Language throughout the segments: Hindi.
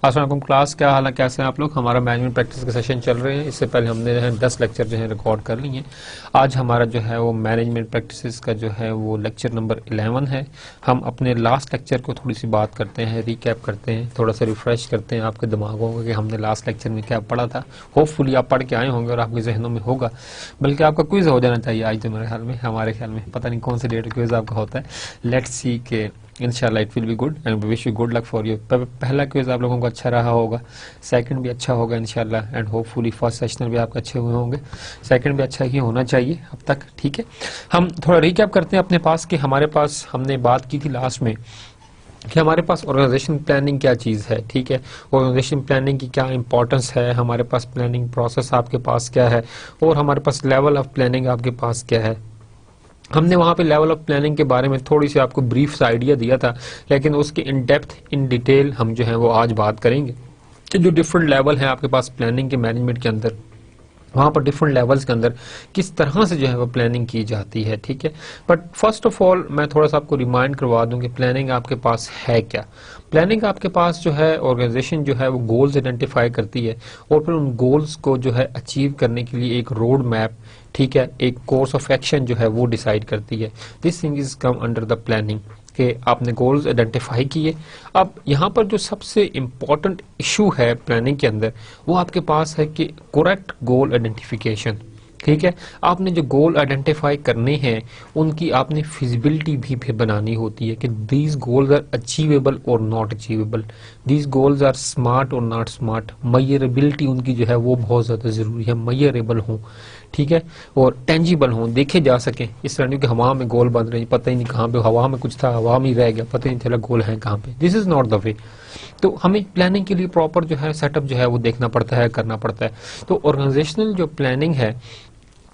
अस्सलाम वालेकुम क्लास, क्या हाल है, कैसे हैं आप लोग। हमारा मैनेजमेंट प्रैक्टिस के सेशन चल रहे हैं। इससे पहले हमने 10 लेक्चर जो है रिकॉर्ड कर लिए हैं। आज हमारा जो है वो मैनेजमेंट प्रैक्टिसेस का जो है वो लेक्चर नंबर 11 है। हम अपने लास्ट लेक्चर को थोड़ी सी बात करते हैं, रिकैप करते हैं, थोड़ा सा रिफ्रेश करते हैं आपके दिमागों को कि हमने लास्ट लेक्चर में क्या पढ़ा था। होपफुली आप पढ़ के आए होंगे और आपके जहनों में होगा, बल्कि आपका क्विज हो जाना चाहिए आज तो मेरे ख्याल में, हमारे ख्याल में। पता नहीं कौन से डेट क्विज आपका होता है। लेट्स सी के इंशाल्लाह it will be good and wish you good luck for you. पहला क्विज आप लोगों को अच्छा रहा होगा, सेकंड भी अच्छा होगा इंशाल्लाह, एंड होपफुली फर्स्ट सेशन भी आपके अच्छे हुए होंगे, सेकंड भी अच्छा ही होना चाहिए अब तक। ठीक है, हम थोड़ा रिकैप करते हैं अपने पास कि हमारे पास हमने बात की थी लास्ट में कि हमारे पास ऑर्गेनाइजेशन प्लानिंग क्या चीज़ है। ठीक है, ऑर्गेनाइजेशन प्लानिंग की क्या इंपॉर्टेंस है, हमारे पास प्लानिंग प्रोसेस आपके पास क्या है, और हमारे पास लेवल ऑफ प्लानिंग आपके पास क्या है। हमने वहां पे लेवल ऑफ प्लानिंग के बारे में थोड़ी सी आपको ब्रीफ सा आइडिया दिया था, लेकिन उसके इन डेप्थ इन डिटेल हम जो है वो आज बात करेंगे कि जो डिफरेंट लेवल है आपके पास प्लानिंग के मैनेजमेंट के अंदर, वहाँ पर डिफरेंट लेवल्स के अंदर किस तरह से जो है वो प्लानिंग की जाती है। ठीक है, बट फर्स्ट ऑफ ऑल मैं थोड़ा सा आपको रिमाइंड करवा दूं कि प्लानिंग आपके पास है क्या। प्लानिंग आपके पास जो है ऑर्गेनाइजेशन जो है वो गोल्स आइडेंटिफाई करती है और फिर उन गोल्स को जो है अचीव करने के लिए एक रोड मैप, ठीक है, एक कोर्स ऑफ एक्शन जो है वो डिसाइड करती है। This thing is come under the planning कि आपने गोल्स आइडेंटिफाई किए। अब यहाँ पर जो सबसे इम्पोर्टेंट इशू है प्लानिंग के अंदर वो आपके पास है कि करेक्ट गोल आइडेंटिफिकेशन। ठीक है, आपने जो गोल आइडेंटिफाई करने हैं उनकी आपने फिजिबिलिटी भी फिर बनानी होती है कि दीज गोल्स आर अचीवेबल और not achievable, these goals are smart और नॉट स्मार्ट। मयरेबिलिटी उनकी जो है वो बहुत ज़्यादा ज़रूरी है, मयरेबल हों, ठीक है, और टेंजिबल हों, देखे जा सकें। इस तरह नहीं कि हवा में गोल बन रहे हैं, पता ही नहीं कहाँ पे, हवा में कुछ था, हवा में ही रह गया, पता ही नहीं चला गोल है कहाँ पे। This is not the way. तो हमें प्लानिंग के लिए प्रॉपर जो है सेटअप जो है वो देखना पड़ता है, करना पड़ता है। तो ऑर्गेनाइजेशनल जो प्लानिंग है,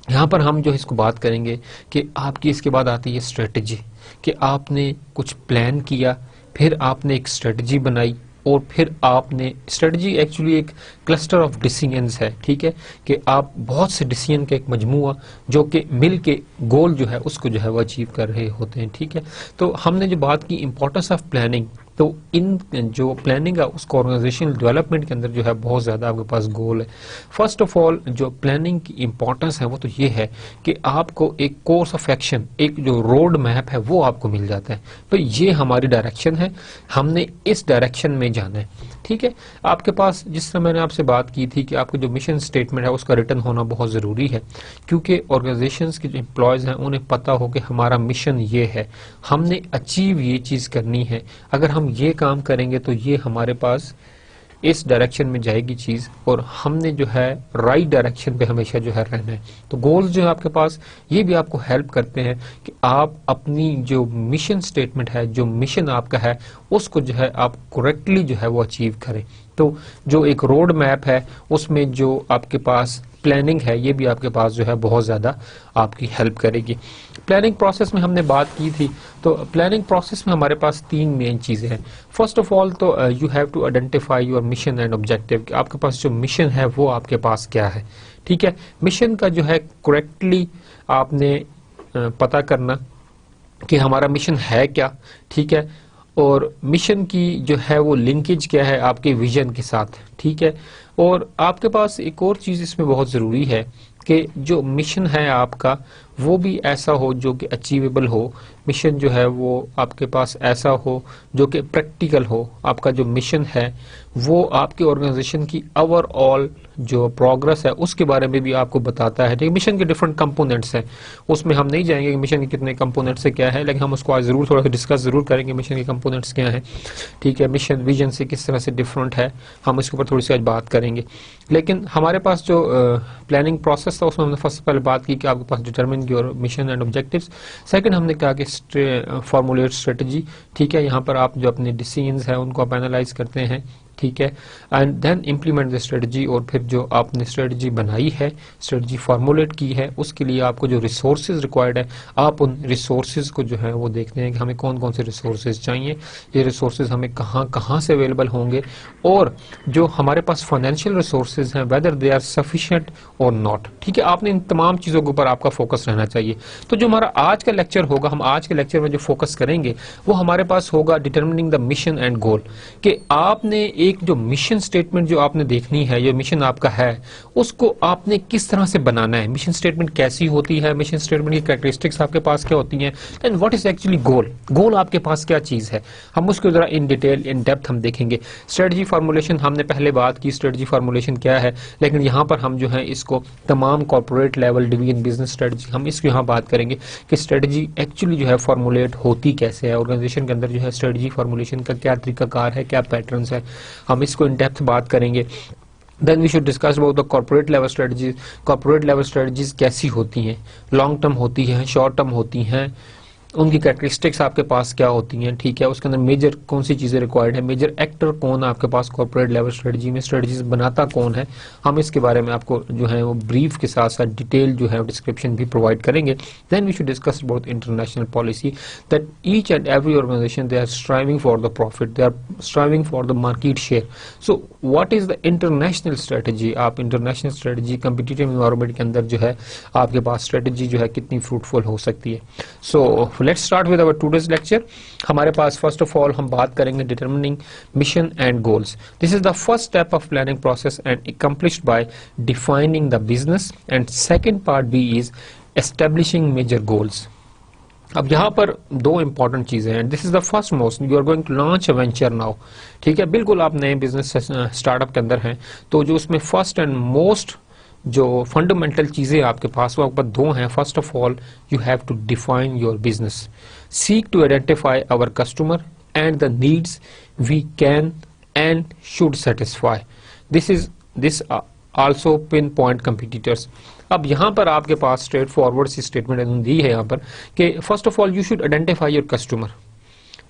यहाँ पर हम जो इसको बात करेंगे कि आपकी इसके बाद आती है स्ट्रेटजी, कि आपने कुछ प्लान किया, फिर आपने एक स्ट्रेटजी बनाई, और फिर आपने स्ट्रेटजी एक्चुअली एक क्लस्टर ऑफ डिसीजंस है। ठीक है, कि आप बहुत से डिसीजन का एक मजमूआ जो कि मिल के गोल जो है उसको जो है वो अचीव कर रहे होते हैं। ठीक है, तो हमने जो बात की इंपॉर्टेंस ऑफ प्लानिंग, तो इन जो प्लानिंग है उसको ऑर्गेनाइजेशनल डेवलपमेंट के अंदर जो है बहुत ज़्यादा आपके पास गोल है। फर्स्ट ऑफ ऑल जो प्लानिंग की इंपॉर्टेंस है वो तो ये है कि आपको एक कोर्स ऑफ एक्शन, एक जो रोड मैप है वो आपको मिल जाता है। तो ये हमारी डायरेक्शन है, हमने इस डायरेक्शन में जाना है। ठीक है, आपके पास जिस तरह मैंने आपसे बात की थी कि आपको जो मिशन स्टेटमेंट है उसका रिटर्न होना बहुत ज़रूरी है, क्योंकि ऑर्गेनाइजेशंस के जो एम्प्लॉयज़ हैं उन्हें पता हो कि हमारा मिशन ये है, हमने अचीव ये चीज़ करनी है, अगर हम ये काम करेंगे तो ये हमारे पास इस डायरेक्शन में जाएगी चीज़, और हमने जो है राइट डायरेक्शन पे हमेशा जो है रहना है। तो गोल्स जो है आपके पास ये भी आपको हेल्प करते हैं कि आप अपनी जो मिशन स्टेटमेंट है, जो मिशन आपका है, उसको जो है आप करेक्टली जो है वो अचीव करें। तो जो एक रोड मैप है उसमें जो आपके पास प्लानिंग है ये भी आपके पास जो है बहुत ज़्यादा आपकी हेल्प करेगी। प्लानिंग प्रोसेस में हमने बात की थी, तो प्लानिंग प्रोसेस में हमारे पास 3 मेन चीज़ें हैं। फर्स्ट ऑफ ऑल तो you have to identify your mission and objective, कि आपके पास जो मिशन है वो आपके पास क्या है। ठीक है, मिशन का जो है करेक्टली आपने पता करना कि हमारा मिशन है क्या। ठीक है, और मिशन की जो है वो लिंकेज क्या है आपके विजन के साथ। ठीक है, और आपके पास एक और चीज़ इसमें बहुत ज़रूरी है कि जो मिशन है आपका वो भी ऐसा हो जो कि अचीवेबल हो। मिशन जो है वो आपके पास ऐसा हो जो कि प्रैक्टिकल हो। आपका जो मिशन है वो आपके ऑर्गेनाइजेशन की ओवरऑल जो प्रोग्रेस है उसके बारे में भी आपको बताता है। ठीक है, मिशन के डिफरेंट कंपोनेंट्स हैं, उसमें हम नहीं जाएंगे कि मिशन के कितने कंपोनेंट्स से क्या है, लेकिन हम उसको आज ज़रूर थोड़ा सा डिस्कस ज़रूर करेंगे मिशन के कंपोनेंट्स क्या हैं। ठीक है, मिशन विजन से किस तरह से डिफरेंट है, हम इसके ऊपर थोड़ी सी आज बात करेंगे। लेकिन हमारे पास जो प्लानिंग प्रोसेस था उसमें हमने फर्स्ट पहले बात की कि आपके पास determine your mission and objectives. Second हमने कहा कि फॉर्मुलेट स्ट्रेटजी। ठीक है, यहाँ पर आप जो अपने डिसीजंस हैं उनको आप एनालाइज करते हैं। ठीक है, and then implement the strategy, और फिर जो आपने स्ट्रेटजी बनाई है, स्ट्रेटजी फॉर्मुलेट की है, उसके लिए आपको जो रिसोर्सेज रिक्वायर्ड है आप उन रिसोर्सेज को जो है वो देखते हैं कि हमें कौन कौन से रिसोर्सेज चाहिए, ये रिसोर्सेज हमें कहाँ कहाँ से अवेलेबल होंगे, और जो हमारे पास फाइनेंशियल रिसोर्सेज हैं वेदर दे आर सफिशिएंट और नॉट। ठीक है, आपने इन तमाम चीज़ों के ऊपर आपका फोकस रहना चाहिए। तो जो हमारा आज का लेक्चर होगा, हम आज के लेक्चर में जो फोकस करेंगे वो हमारे पास होगा डिटर्मिनिंग द मिशन एंड गोल, कि आपने एक जो मिशन स्टेटमेंट जो आपने देखनी है, जो मिशन आपका है, उसको आपने किस तरह से बनाना है, मिशन स्टेटमेंट कैसी होती है, मिशन स्टेटमेंट की कैरेक्टरिस्टिक्स आपके पास क्या होती हैं, एंड व्हाट इज एक्चुअली गोल, गोल आपके पास क्या चीज है, हम उसको जरा इन डिटेल इन डेप्थ हम देखेंगे। स्ट्रेटजी फार्मूलेशन हमने पहले बात की, स्ट्रेटजी फार्मूलेशन क्या है, लेकिन यहाँ पर हम जो है इसको तमाम corporate level, division, business strategy, हम इसको यहाँ बात करेंगे कि स्ट्रेटजी एक्चुअली जो है फॉर्मुलेट होती कैसे है, ऑर्गेनाइजेशन के अंदर जो है स्ट्रेटजी फार्मूलेशन का क्या तरीकाकार है, क्या पैटर्न्स है, हम इसको इन डेप्थ बात करेंगे। Then we should discuss about the corporate level strategies, corporate level strategies कैसी होती हैं, लॉन्ग टर्म होती हैं, शॉर्ट टर्म होती हैं, उनकी कैरेक्टरिस्टिक्स आपके पास क्या होती हैं, ठीक है, उसके अंदर मेजर कौन सी चीजें रिक्वायर्ड है, मेजर एक्टर कौन है आपके पास कॉर्पोरेट लेवल स्ट्रेटजी में, स्ट्रेटजीज बनाता कौन है, हम इसके बारे में आपको जो है वो ब्रीफ के साथ साथ डिटेल जो है डिस्क्रिप्शन भी प्रोवाइड करेंगे। Then we should discuss about international policy, that each and every organisation they are striving for the profit, they are striving for the market share. So what is the international strategy, आप इंटरनेशनल स्ट्रेटजी कम्पिटिटिव एनवायरनमेंट के अंदर जो है आपके पास स्ट्रेटजी जो है कितनी फ्रूटफुल हो सकती है। So let's start with our today's lecture. हमारे पास फर्स्ट ऑफ ऑल हम बात करेंगे determining mission and goals. This is the first step of planning process and accomplished by defining the business, and second part B is establishing major goals. अब यहाँ पर दो इंपॉर्टेंट चीजें हैं। This is the first most, you are going to launch a venture now, ठीक है, बिल्कुल आप नए बिजनेस स्टार्टअप के अंदर हैं, तो जो उसमें फर्स्ट एंड मोस्ट जो फंडामेंटल चीजें आपके पास वो आपके पास दो हैं। First of all you have to define your business, seek to identify our customer and the needs we can and should satisfy, this also pinpoint competitors. अब यहाँ पर आपके पास स्ट्रेट फॉरवर्ड सी स्टेटमेंट दी है यहाँ पर कि first of all you should identify your customer,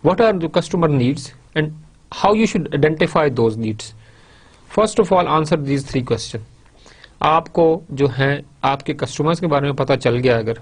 what are the customer needs and how you should identify those needs. First of all answer these 3 question. आपको जो है आपके कस्टमर्स के बारे में पता चल गया, अगर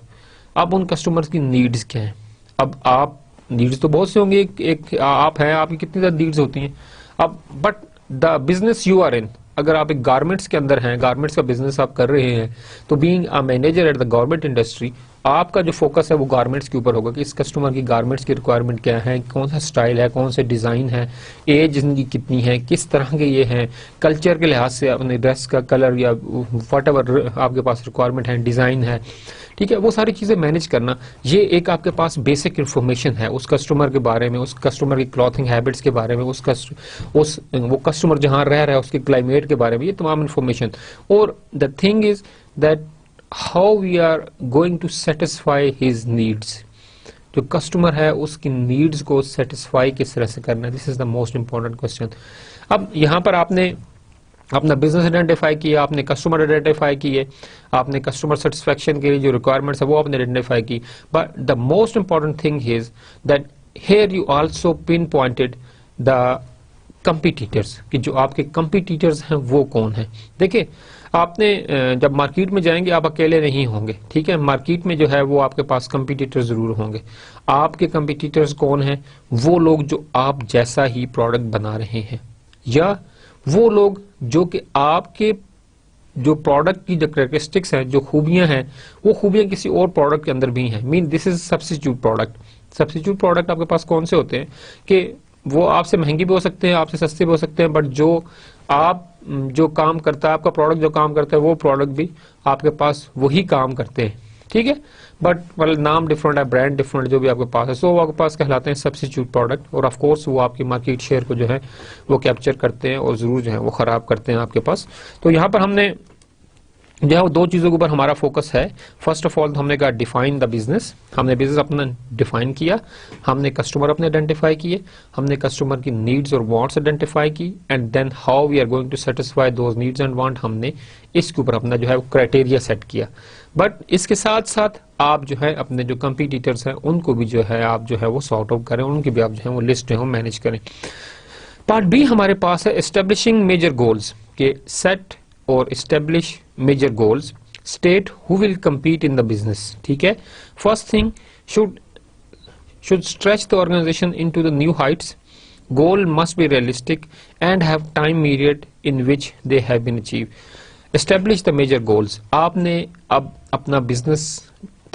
अब उन कस्टमर्स की नीड्स क्या हैं, अब आप नीड्स तो बहुत से होंगे, एक आप हैं, आपकी कितनी ज़्यादा नीड्स होती हैं, अब but the business you are in, अगर आप एक गारमेंट्स के अंदर हैं, गारमेंट्स का बिजनेस आप कर रहे हैं, तो being a manager at the government industry, आपका जो फोकस है वो गारमेंट्स के ऊपर होगा कि इस कस्टमर की गारमेंट्स की रिक्वायरमेंट क्या है, कौन सा स्टाइल है, कौन से डिजाइन है, एज इनकी कितनी है, किस तरह के ये हैं, कल्चर के लिहाज से अपने ड्रेस का कलर या वट एवर आपके पास रिक्वायरमेंट है, डिजाइन है, ठीक है, वो सारी चीजें मैनेज करना, ये एक आपके पास बेसिक इन्फॉर्मेशन है उस कस्टमर के बारे में, उस कस्टमर की क्लॉथिंग हैबिट्स के बारे में, वो कस्टमर जहां रह रहा है उसके क्लाइमेट के बारे में, ये तमाम इन्फॉर्मेशन। और the thing is that how we are going to satisfy his needs, जो कस्टमर है उसकी नीड्स को सेटिस्फाई किस तरह से करना है, this is the most important question. अब यहाँ पर आपने अपना बिजनेस आइडेंटिफाई किया, आपने कस्टमर आइडेंटिफाई किए, आपने कस्टमर सेटिस्फेक्शन के लिए जो रिक्वायरमेंट्स है वो आपने आइडेंटिफाई की, but the most important thing is that here you also pinpointed the competitors, कि जो आपके कंपीटिटर्स हैं वो कौन है। देखिए आपने जब मार्केट में जाएंगे आप अकेले नहीं होंगे, ठीक है, मार्केट में जो है वो आपके पास कंपीटिटर जरूर होंगे। आपके कंपीटिटर्स कौन है, वो लोग जो आप जैसा ही प्रोडक्ट बना रहे हैं, या वो लोग जो कि आपके जो प्रोडक्ट की जो कैरेक्टरिस्टिक्स हैं, जो खूबियां हैं, वो खूबियां किसी और प्रोडक्ट के अंदर भी हैं। Mean this is substitute product. Substitute product आपके पास कौन से होते हैं कि वो आपसे महंगी भी हो सकते हैं, आपसे सस्ते भी हो सकते हैं, बट जो आप जो काम करता है, आपका प्रोडक्ट जो काम करता है, वो प्रोडक्ट भी आपके पास वही काम करते हैं, ठीक है, बट मतलब नाम डिफरेंट है, ब्रांड डिफरेंट जो भी आपके पास है, सो वो आपके पास कहलाते हैं सब्स्टिट्यूट प्रोडक्ट। और ऑफ कोर्स वो आपकी मार्केट शेयर को जो है वो कैप्चर करते हैं और जरूर जो है वो खराब करते हैं आपके पास। तो यहाँ पर हमने जो है वो दो चीजों के ऊपर हमारा फोकस है। फर्स्ट ऑफ ऑल हमने कहा डिफाइन द बिजनेस, हमने बिजनेस अपना डिफाइन किया, हमने कस्टमर अपने आइडेंटिफाई किए, हमने कस्टमर की नीड्स और वांट्स आइडेंटिफाई की, and then how we are going to satisfy those needs and want, हमने इसके ऊपर अपना जो है वो क्राइटेरिया सेट किया। बट इसके साथ साथ आप जो है अपने जो कंपीटिटर्स हैं उनको भी जो है आप जो है वो सॉर्ट आउट करें, उनकी भी आप जो है वो लिस्ट जो है मैनेज करें। पार्ट बी हमारे पास है एस्टेब्लिशिंग मेजर गोल्स, के सेट और establish major goals, state who will compete in the business, ठीक है। First thing should stretch the organization into the new heights. Goal must be realistic and have time period in which they have been achieved. Establish the major goals. आपने अब अपना बिजनेस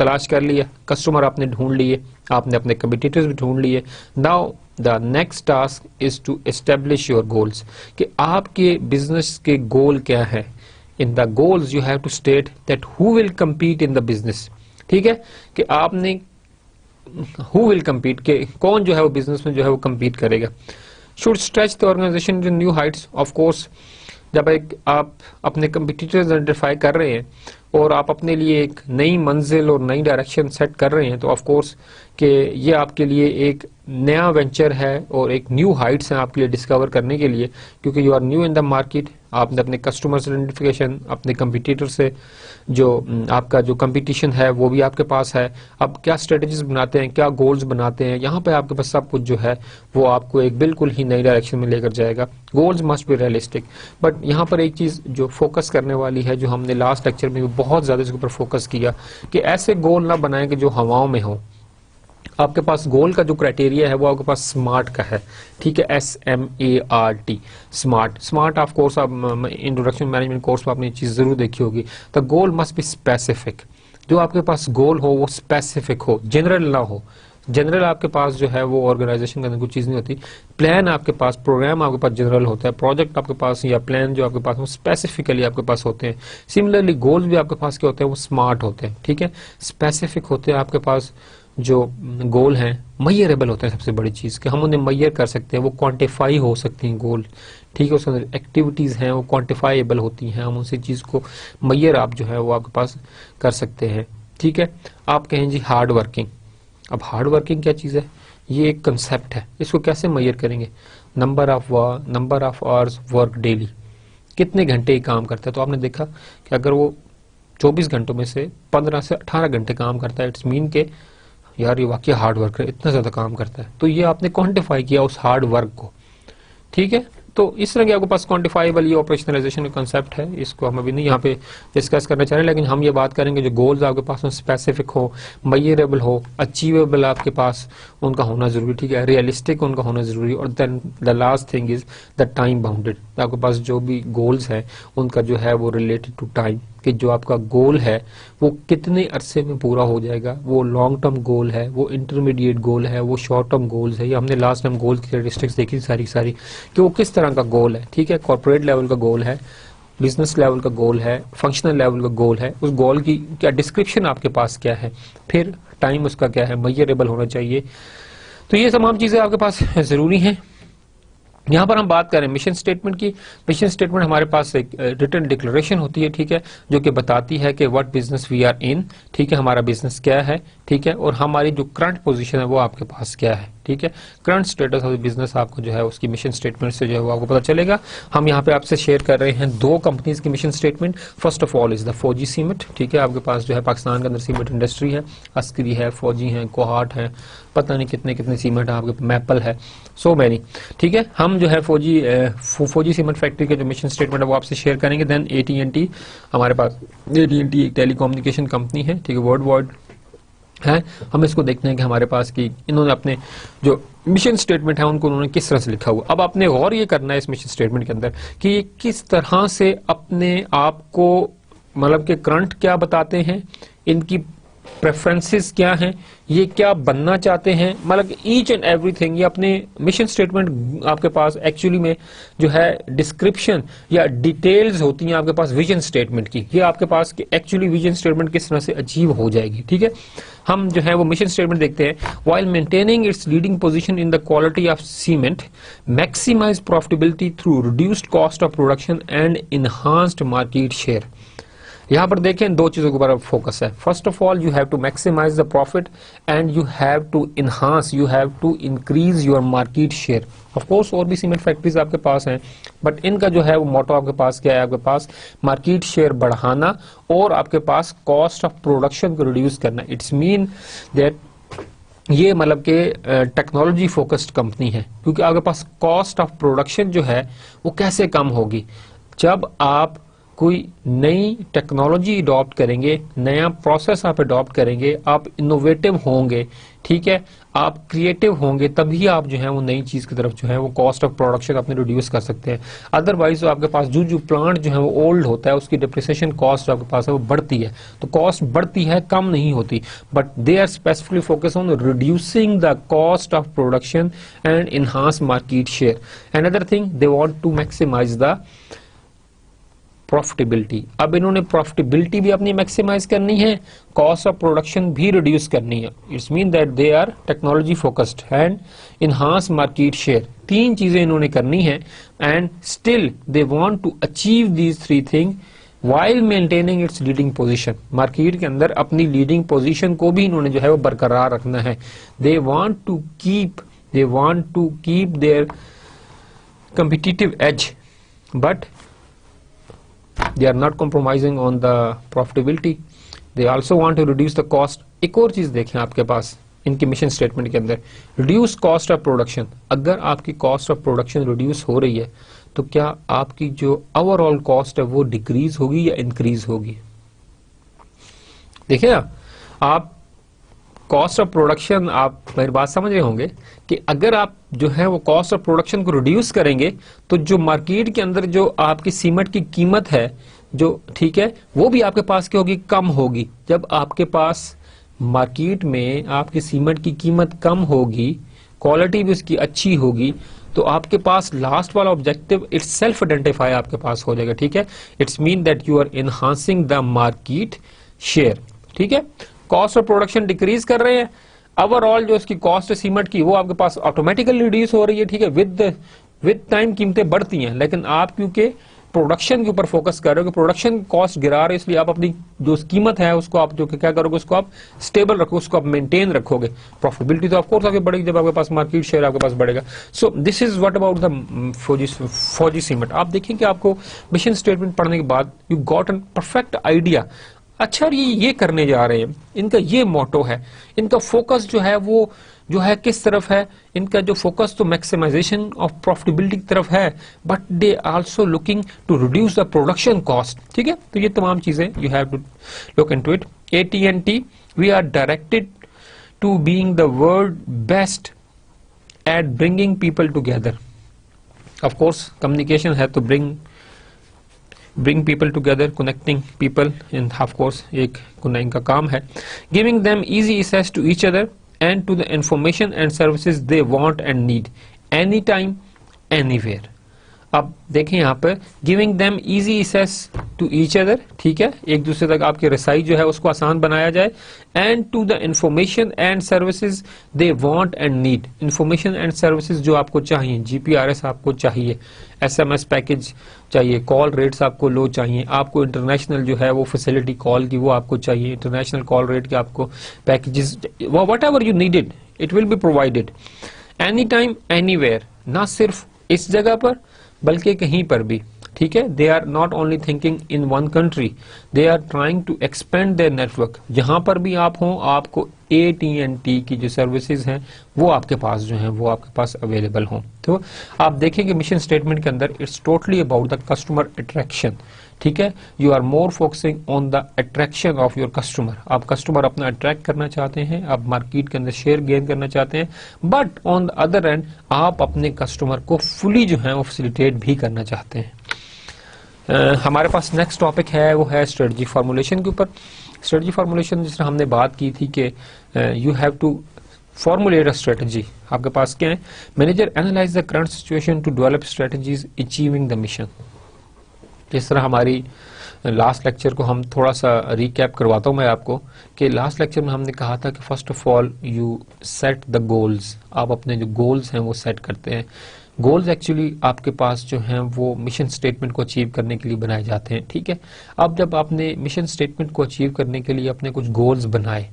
तलाश कर लिया, कस्टमर आपने ढूंढ लिए, आपने अपने कम्पिटिटर्स भी ढूंढ लिए। Now the next task is to establish your goals, कि आपके बिजनेस के गोल क्या है। In the goals you have to state that who will compete in the business, ठीक है, कि आपने हु विल कम्पीट, के कौन जो है वो बिजनेस में जो है वो कम्पीट करेगा। Should stretch the organisation to new heights, of course जब आप अपने कंपटीटर्स आइडेंटिफाई कर रहे हैं और आप अपने लिए एक नई मंजिल और नई डायरेक्शन सेट कर रहे हैं, तो ऑफ कोर्स कि ये आपके लिए एक नया वेंचर है और एक न्यू हाइट्स हैं आपके लिए डिस्कवर करने के लिए, क्योंकि you are new in the market. आपने अपने कस्टमर्स आइडेंटिफिकेशन, अपने कंपटीटर से जो आपका जो कंपटीशन है वो भी आपके पास है। अब क्या स्ट्रेटजीज बनाते हैं, क्या गोल्स बनाते हैं, यहाँ पे आपके पास सब कुछ जो है वो आपको एक बिल्कुल ही नई डायरेक्शन में लेकर जाएगा। Goals must be realistic, but यहाँ पर एक चीज जो फोकस करने वाली है, जो हमने लास्ट लेक्चर में भी बहुत ज्यादा इसके ऊपर फोकस किया, कि ऐसे गोल ना बनाएं कि जो हवाओं में हो। आपके पास गोल का जो क्राइटेरिया है वो आपके पास स्मार्ट का है, ठीक है, SMART, smart. Smart of course आप इंट्रोडक्शन मैनेजमेंट कोर्स में आपने ये चीज जरूर देखी होगी। The goal must be specific, जो आपके पास गोल हो वो स्पेसिफिक हो, जनरल ना हो। जनरल आपके पास जो है वो ऑर्गेनाइजेशन के अंदर कुछ चीज नहीं होती। प्लान आपके पास, प्रोग्राम आपके पास जनरल होता है, प्रोजेक्ट आपके पास या प्लान जो आपके पास वो स्पेसिफिकली आपके पास होते हैं। सिमिलरली गोल्स भी आपके पास क्या होते हैं, वो स्मार्ट होते हैं, ठीक है, स्पेसिफिक होते हैं। आपके पास जो गोल हैं मैयरेबल होते हैं, सबसे बड़ी चीज कि हम उन्हें मैयर कर सकते हैं, वो क्वांटिफाई हो सकती हैं गोल, ठीक है, उसके अंदर एक्टिविटीज हैं वो क्वांटिफाइबल होती हैं, हम उसी चीज को मैयर आप जो है वो आपके पास कर सकते हैं, ठीक है। आप कहें जी हार्ड वर्किंग, अब हार्ड वर्किंग क्या चीज है, ये एक कंसेप्ट है, इसको कैसे मैयर करेंगे। Number of hours work daily, कितने घंटे काम करता है। तो आपने देखा कि अगर वो 24 घंटों में से 15 से 18 घंटे काम करता है, इट्स मीन के यार ये वाकई हार्ड वर्क है, इतना ज्यादा काम करता है। तो ये आपने क्वांटिफाई किया उस हार्ड वर्क को, ठीक है। तो इस तरह के आपके पास क्वांटिफाइबल ये ऑपरेशनलाइजेशन का कंसेप्ट है, इसको हम अभी नहीं यहाँ पे डिस्कस करना चाह रहे, लेकिन हम ये बात करेंगे जो गोल्स आपके पास स्पेसिफिक हो, मैयरेबल हो, अचीवेबल आपके पास उनका होना जरूरी, ठीक है, रियलिस्टिक उनका होना जरूरी। और then the last thing is the time bounded, आपके पास जो भी गोल्स हैं उनका जो है वो रिलेटेड टू टाइम, कि जो आपका गोल है वो कितने अरसे में पूरा हो जाएगा, वो लॉन्ग टर्म गोल है, वो इंटरमीडिएट गोल है, वो शॉर्ट टर्म गोल्स है। ये हमने लास्ट टाइम गोल की कैरेक्टरिस्टिक्स देखी सारी कि वो किस तरह का गोल है, ठीक है, कॉर्पोरेट लेवल का गोल है, बिजनेस लेवल का गोल है, फंक्शनल लेवल का गोल है, उस गोल की क्या डिस्क्रिप्शन आपके पास क्या है, फिर टाइम उसका क्या है, मैयरेबल होना चाहिए। तो ये तमाम चीजें आपके पास जरूरी हैं। यहाँ पर हम बात करें मिशन स्टेटमेंट की। मिशन स्टेटमेंट हमारे पास एक रिटन डिक्लेरेशन होती है, ठीक है, जो कि बताती है कि what business we are in, ठीक है, हमारा बिजनेस क्या है, ठीक है, और हमारी जो करंट पोजीशन है वो आपके पास क्या है, ठीक है। करंट स्टेटस ऑफ बिजनेस आपको जो है उसकी मिशन स्टेटमेंट से जो है वो आपको पता चलेगा। हम यहाँ पे आपसे शेयर कर रहे हैं दो कंपनीज की mission statement. First of all is the फौजी सीमेंट, ठीक है, आपके पास जो है पाकिस्तान के अंदर सीमेंट इंडस्ट्री है, अस्करी है, फौजी है, कोहाट है, पता नहीं कितने कितने सीमेंट है आपके, मैपल है, सो मैनी, ठीक है। हम जो है फौजी सीमेंट फैक्ट्री के जो मिशन स्टेटमेंट है वो आपसे शेयर करेंगे। देन AT&T, हमारे पास AT&T एक टेलीकम्युनिकेशन कंपनी है, ठीक है, वर्ल्ड वाइड है। हम इसको देखते हैं कि हमारे पास की इन्होंने अपने जो मिशन स्टेटमेंट है उनको उन्होंने किस तरह से लिखा हुआ। अब आपने गौर ये करना है इस मिशन स्टेटमेंट के अंदर कि ये किस तरह से अपने आप को, मतलब कि करंट क्या बताते हैं, इनकी प्रेफरेंसेस क्या हैं, ये क्या बनना चाहते हैं, मतलब ईच एंड एवरीथिंग ये अपने मिशन स्टेटमेंट आपके पास एक्चुअली में जो है डिस्क्रिप्शन या डिटेल्स होती हैं आपके पास विजन स्टेटमेंट की। ये आपके पास एक्चुअली विजन स्टेटमेंट किस तरह से अचीव हो जाएगी, ठीक है। हम जो है वो मिशन स्टेटमेंट देखते हैं। While maintaining its leading position in the quality of cement, maximise profitability through reduced cost of production and enhanced market share. यहां पर देखें दो चीजों के ऊपर फोकस है। First of all you have to maximise the profit and you have to enhance, you have to increase your market share. Of course और भी सीमेंट फैक्ट्रीज आपके पास हैं, बट इनका जो है वो मोटो आपके पास क्या है, आपके पास मार्केट शेयर बढ़ाना और आपके पास कॉस्ट ऑफ प्रोडक्शन को रिड्यूस करना। इट्स मीन दैट ये मतलब कि टेक्नोलॉजी फोकस्ड कंपनी है, क्योंकि आपके पास कॉस्ट ऑफ प्रोडक्शन जो है वो कैसे कम होगी, जब आप कोई नई टेक्नोलॉजी अडॉप्ट करेंगे, नया प्रोसेस आप अडॉप्ट करेंगे, आप इनोवेटिव होंगे, ठीक है, आप क्रिएटिव होंगे, तभी आप जो है वो नई चीज की तरफ जो है वो कॉस्ट ऑफ प्रोडक्शन अपने रिड्यूस कर सकते हैं। अदरवाइज आपके पास जो प्लांट जो है वो ओल्ड होता है, उसकी डिप्रिसिएशन कॉस्ट आपके पास है वो बढ़ती है, तो कॉस्ट बढ़ती है, कम नहीं होती। But they are specifically focus on reducing the cost of production and enhance market share. Another thing, they want to maximise the profitability. अब इन्होंने प्रॉफिटेबिलिटी भी अपनी मैक्सिमाइज करनी है, कॉस्ट ऑफ प्रोडक्शन भी रिड्यूस करनी है। It's mean that they are technology focused and enhance market share. तीन चीजें इन्होंने करनी है and still they want to achieve these three thing while maintaining its leading position। Market के अंदर अपनी लीडिंग पोजीशन को भी इन्होंने जो है वो बरकरार रखना है। they want to keep their competitive edge, but they are not compromising on the profitability। they also want to reduce the cost। एक और चीज देखें आपके पास इनके मिशन स्टेटमेंट के अंदर, रिड्यूस कॉस्ट ऑफ प्रोडक्शन। अगर आपकी कॉस्ट ऑफ प्रोडक्शन रिड्यूस हो रही है तो क्या आपकी जो ओवरऑल कॉस्ट है वो डिक्रीज होगी या इंक्रीज होगी? देखिए ना, आप कॉस्ट ऑफ प्रोडक्शन, आप मेरी बात समझ रहे होंगे कि अगर आप जो है वो कॉस्ट ऑफ प्रोडक्शन को रिड्यूस करेंगे तो जो मार्केट के अंदर जो आपकी सीमेंट की कीमत है जो, ठीक है, वो भी आपके पास क्या होगी? कम होगी। जब आपके पास मार्केट में आपकी सीमेंट की कीमत कम होगी, क्वालिटी भी उसकी अच्छी होगी, तो आपके पास लास्ट वाला ऑब्जेक्टिव इट्स सेल्फ आइडेंटिफाई आपके पास हो जाएगा, ठीक है। It's mean that you are enhancing the market share, ठीक है। कॉस्ट ऑफ प्रोडक्शन डिक्रीज कर रहे हैं, ओवरऑल जो इसकी कॉस्ट है सीमेंट की वो आपके पास ऑटोमेटिकली रिड्यूस हो रही है, ठीक है। विद टाइम कीमतें बढ़ती हैं, लेकिन आप क्योंकि प्रोडक्शन के ऊपर फोकस कर रहे हो कि प्रोडक्शन कॉस्ट गिरा रहे हो, इसलिए आप अपनी जो कीमत है उसको आप जो क्या करोगे, उसको आप स्टेबल रखोगे, उसको आप मेंटेन रखोगे। प्रॉफिटेबिलिटी तो ऑफकोर्स आगे बढ़ेगी जब आपके पास मार्केट शेयर आपके पास बढ़ेगा। सो this is what about the फौजी सीमेंट। आप देखिए कि आपको मिशन स्टेटमेंट पढ़ने के बाद you got an perfect idea. अच्छा, ये करने जा रहे हैं, इनका ये मोटो है, इनका फोकस जो है वो जो है किस तरफ है? इनका जो फोकस तो मैक्सिमाइजेशन ऑफ प्रॉफिटेबिलिटी की तरफ है, but they also looking to reduce the production cost, ठीक है। तो ये तमाम चीजें you have to look into it. AT&T, we are directed to being the world best at bringing people together. Of course communication है तो bring people together, connecting people, and of course एक इनका काम है। Giving them easy access to each other and to the information and services they want and need anytime, anywhere। अब देखें यहाँ पर giving them easy access to each other, ठीक है, एक दूसरे तक आपकी रसाई जो है उसको आसान बनाया जाए, and to the information and services they want and need. Information and services जो आपको चाहिए, GPRS आपको चाहिए, SMS पैकेज चाहिए, कॉल रेट्स आपको लो चाहिए, आपको इंटरनेशनल जो है वो फैसिलिटी कॉल की वो आपको चाहिए, इंटरनेशनल कॉल रेट के आपको packages, what ever you needed it will be provided any time anywhere. ना सिर्फ इस जगह पर बल्कि कहीं पर भी, ठीक है। They are not only thinking in one country, they are trying to expand their network. जहां पर भी आप हों, आपको AT&T की जो सर्विसेज हैं वो आपके पास जो हैं वो आपके पास अवेलेबल हों। तो आप देखेंगे मिशन स्टेटमेंट के अंदर it's totally about the customer attraction, ठीक है। You are more focusing on the attraction of your customer. आप कस्टमर अपना अट्रैक्ट करना चाहते हैं, आप मार्केट के अंदर शेयर गेन करना चाहते हैं, but on the other and आप अपने कस्टमर को फुली जो है वो फैसिलिटेट भी करना चाहते हैं। हमारे पास नेक्स्ट टॉपिक है वो है स्ट्रेटजी फॉर्मुलेशन के ऊपर। स्ट्रेटजी फॉर्मुलेशन जिस तरह हमने बात की थी कि you have to formulate a strategy. आपके पास क्या है? Manager analyse the current situation to develop strategies achieving the mission. जिस तरह हमारी लास्ट लेक्चर को हम थोड़ा सा रिकैप करवाता हूं मैं आपको कि लास्ट लेक्चर में हमने कहा था कि first of all you set the goals. आप अपने जो गोल्स हैं वो सेट करते हैं। गोल्स एक्चुअली आपके पास जो हैं वो मिशन स्टेटमेंट को अचीव करने के लिए बनाए जाते हैं, ठीक है। अब जब आपने मिशन स्टेटमेंट को अचीव करने के लिए अपने कुछ गोल्स बनाए,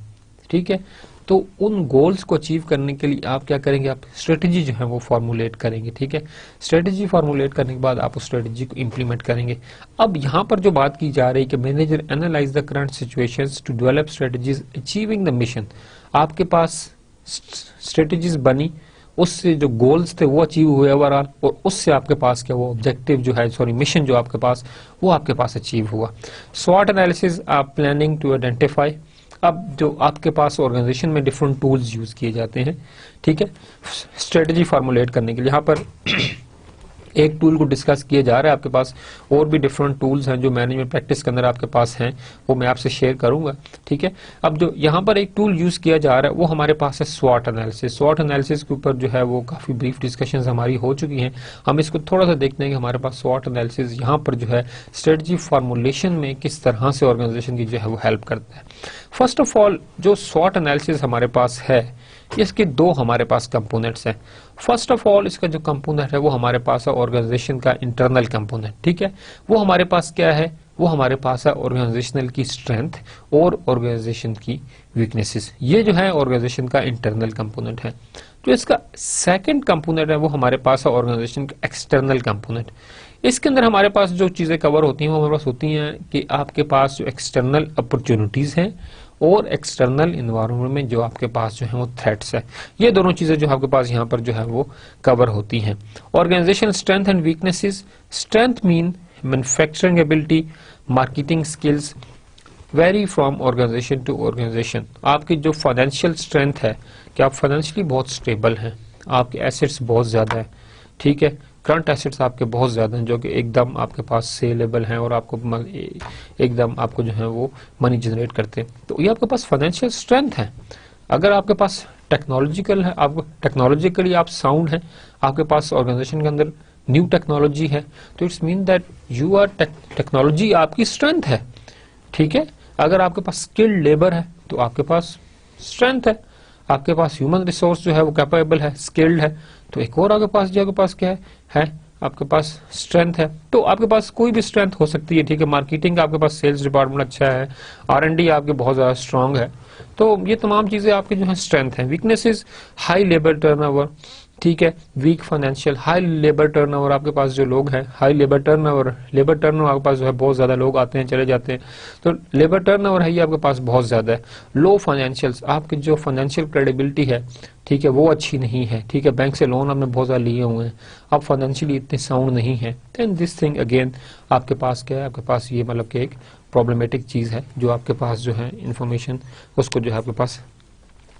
ठीक है, तो उन गोल्स को अचीव करने के लिए आप क्या करेंगे? आप स्ट्रेटजी जो है वो फॉर्मुलेट करेंगे, ठीक है। स्ट्रेटजी फॉर्मुलेट करने के बाद आप उस स्ट्रेटजी को इंप्लीमेंट करेंगे। अब यहाँ पर जो बात की जा रही है कि manager analyse the current situations to develop strategies achieving the mission. आपके पास स्ट्रेटजीज बनी, उससे जो गोल्स थे वो अचीव हुए ओवरऑल, और उससे आपके पास क्या वो ऑब्जेक्टिव जो है, सॉरी मिशन जो आपके पास, वो आपके पास अचीव हुआ। स्वॉट एनालिसिस आप प्लानिंग टू आइडेंटिफाई, अब जो आपके पास ऑर्गेनाइजेशन में डिफरेंट टूल्स यूज किए जाते हैं, ठीक है, स्ट्रेटजी फार्मुलेट करने के लिए। यहाँ पर एक टूल को डिस्कस किया जा रहा है, आपके पास और भी डिफरेंट टूल्स हैं जो मैनेजमेंट प्रैक्टिस के अंदर आपके पास हैं, वो मैं आपसे शेयर करूंगा, ठीक है। अब जो यहाँ पर एक टूल यूज किया जा रहा है वो हमारे पास है स्वॉट एनालिसिस। स्वॉट एनालिसिस के ऊपर जो है वो काफी ब्रीफ डिस्कशंस हमारी हो चुकी हैं, हम इसको थोड़ा सा देखते हैं कि हमारे पास स्वॉट एनालिसिस यहाँ पर जो है स्ट्रेटजी फार्मुलेशन में किस तरह से ऑर्गेनाइजेशन की जो है वो हेल्प करता है। फर्स्ट ऑफ ऑल जो स्वॉट एनालिसिस हमारे पास है, इसके दो हमारे पास कंपोनेंट्स हैं। फर्स्ट ऑफ ऑल इसका जो कंपोनेंट है वो हमारे पास है ऑर्गेनाइजेशन का इंटरनल कंपोनेंट, ठीक है। वो हमारे पास क्या है, वो हमारे पास है ऑर्गेनाइजेशनल की स्ट्रेंथ और ऑर्गेनाइजेशन की वीकनेसेस। ये जो है ऑर्गेनाइजेशन का इंटरनल कंपोनेंट है। जो इसका सेकंड कंपोनेंट है वो हमारे पास है ऑर्गेनाइजेशन का एक्सटर्नल कंपोनेंट। इसके अंदर हमारे पास जो चीजें कवर होती हैं वो हमारे पास होती हैं कि आपके पास जो एक्सटर्नल अपॉर्चुनिटीज हैं और एक्सटर्नल इन्वायरमेंट में जो आपके पास जो है वो थ्रेट्स है, ये दोनों चीजें जो आपके पास यहाँ पर जो है वो कवर होती हैं। Organisation strength and weaknesses, strength mean manufacturing ability, marketing skills vary from organisation to organisation. आपकी जो फाइनेंशियल स्ट्रेंथ है कि आप फाइनेंशियली बहुत स्टेबल हैं, आपके एसेट्स बहुत ज्यादा है, ठीक है, करंट एसेट्स आपके बहुत ज्यादा हैं जो कि एकदम आपके पास सेलेबल हैं और आपको एकदम आपको जो है वो मनी जनरेट करते हैं, तो ये आपके पास फाइनेंशियल स्ट्रेंथ है। अगर आपके पास टेक्नोलॉजिकल है, आपको टेक्नोलॉजिकली आप साउंड है, आपके पास ऑर्गेनाइजेशन के अंदर न्यू टेक्नोलॉजी है, तो it's mean that you are technology आपकी स्ट्रेंथ है, ठीक है। अगर आपके पास स्किल्ड लेबर है तो आपके पास स्ट्रेंथ है, आपके पास ह्यूमन रिसोर्स जो है वो कैपेबल है, स्किल्ड है, तो एक और आपके पास जो आपके पास क्या है आपके पास स्ट्रेंथ है। तो आपके पास कोई भी स्ट्रेंथ हो सकती है, ठीक है। मार्केटिंग आपके पास, सेल्स डिपार्टमेंट अच्छा है, R&D आपके बहुत ज्यादा स्ट्रांग है, तो ये तमाम चीजें आपकी जो है स्ट्रेंथ है। वीकनेसेस, हाई लेबर टर्नओवर, ठीक है, weak financial, high labour turnover, आपके पास जो लोग हैं हाई लेबर टर्नओवर आपके पास जो है बहुत ज्यादा लोग आते हैं चले जाते हैं, तो लेबर टर्नओवर है ये आपके पास बहुत ज्यादा है। लो फाइनेंशियल्स, आपकी जो फाइनेंशियल क्रेडिबिलिटी है, ठीक है, वो अच्छी नहीं है, ठीक है, बैंक से लोन आपने बहुत ज्यादा लिए हुए हैं, आप फाइनेंशियली इतने साउंड नहीं है, देन दिस थिंग अगेन आपके पास क्या है, आपके पास ये मतलब कि एक प्रॉब्लमेटिक चीज है जो आपके पास जो है इंफॉर्मेशन उसको जो है आपके पास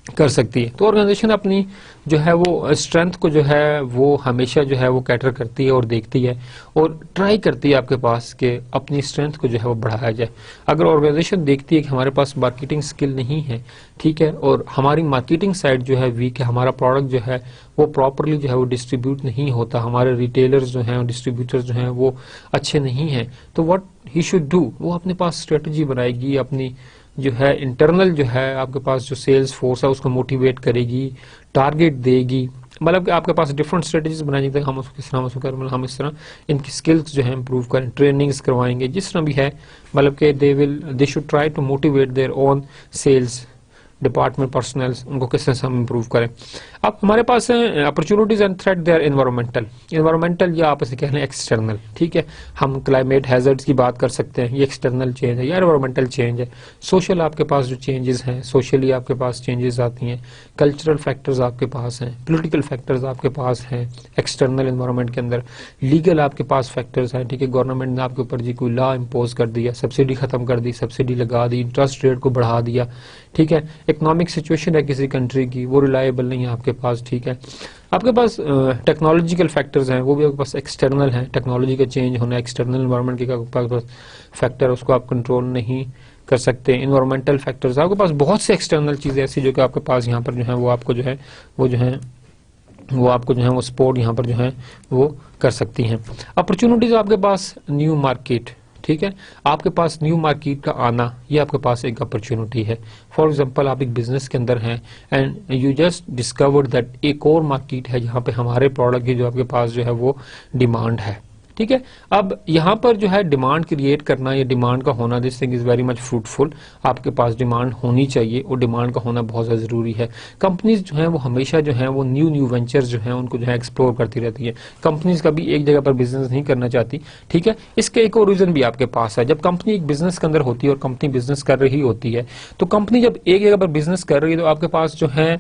कर सकती है। तो ऑर्गेनाइजेशन अपनी जो है वो स्ट्रेंथ को जो है वो हमेशा जो है वो कैटर करती है और देखती है और ट्राई करती है आपके पास कि अपनी स्ट्रेंथ को जो है वो बढ़ाया जाए। अगर ऑर्गेनाइजेशन देखती है कि हमारे पास मार्केटिंग स्किल नहीं है, ठीक है, और हमारी मार्केटिंग साइड जो है वीक है, हमारा प्रोडक्ट जो है वो प्रॉपरली जो है वो डिस्ट्रीब्यूट नहीं होता, हमारे रिटेलर्स जो हैं डिस्ट्रीब्यूटर्स जो हैं वो अच्छे नहीं हैं, तो व्हाट ही शुड डू, वो अपने पास स्ट्रेटजी बनाएगी, अपनी जो है इंटरनल जो है आपके पास जो सेल्स फोर्स है उसको मोटिवेट करेगी, टारगेट देगी, मतलब कि आपके पास डिफरेंट स्ट्रेटजीज बनाएंगे कि हम उसको किस तरह मतलब हम इस तरह इनकी स्किल्स जो है इंप्रूव करें, ट्रेनिंग्स करवाएंगे, जिस तरह भी है, मतलब कि they should try to motivate their own sales department personnel, उनको किस तरह से हम इंप्रूव करें। अब हमारे पास है opportunities and threat, they are environmental या आप इसे कह लें एक्सटर्नल, ठीक है। हम क्लाइमेट हैजर्ड्स की बात कर सकते हैं, ये एक्सटर्नल चेंज है या एनवायरमेंटल चेंज है। सोशल आपके पास जो चेंजेस हैं, सोशली आपके पास चेंजेस आती हैं, कल्चरल फैक्टर्स आपके पास हैं, पॉलिटिकल फैक्टर्स आपके पास हैं एक्सटर्नल एनवायरमेंट के अंदर, लीगल आपके पास फैक्टर्स हैं, ठीक है, गवर्नमेंट ने आपके ऊपर जी कोई लॉ इम्पोज कर दिया, सब्सिडी खत्म कर दी, सब्सिडी लगा दी, इंटरेस्ट रेट को बढ़ा दिया, ठीक है, इकोनॉमिक सिचुएशन है किसी कंट्री की वो रिलायबल नहीं है आपके पास, ठीक है। आपके पास टेक्नोलॉजिकल फैक्टर्स हैं, वो भी आपके पास एक्सटर्नल हैं, टेक्नोलॉजी का चेंज होना, एक्सटर्नल एनवायरनमेंट के पास फैक्टर, उसको आप कंट्रोल नहीं कर सकते। इन्वायरमेंटल फैक्टर्स, आपके पास बहुत से एक्सटर्नल चीजें ऐसी जो कि आपके पास यहाँ पर जो है वो आपको जो है वो आपको जो है वो सपोर्ट यहाँ पर जो है वो कर सकती हैं। अपॉर्चुनिटीज आपके पास न्यू मार्केट, ठीक है, आपके पास न्यू मार्केट का आना ये आपके पास एक अपॉर्चुनिटी है। फॉर एग्जांपल आप एक बिजनेस के अंदर हैं and you just discovered that एक और मार्केट है जहां पे हमारे प्रोडक्ट की जो आपके पास जो है वो डिमांड है, ठीक है। अब यहाँ पर जो है डिमांड क्रिएट करना या डिमांड का होना, this thing is very much fruitful, आपके पास डिमांड होनी चाहिए और डिमांड का होना बहुत ज्यादा जरूरी है। कंपनीज जो है वो हमेशा जो है वो न्यू वेंचर्स जो है उनको जो है एक्सप्लोर करती रहती है। कंपनीज कभी एक जगह पर बिजनेस नहीं करना चाहती, ठीक है। इसके एक और रीजन भी आपके पास है, जब कंपनी एक बिजनेस के अंदर होती है और कंपनी बिजनेस कर रही होती है, तो कंपनी जब एक जगह पर बिजनेस कर रही है तो आपके पास जो है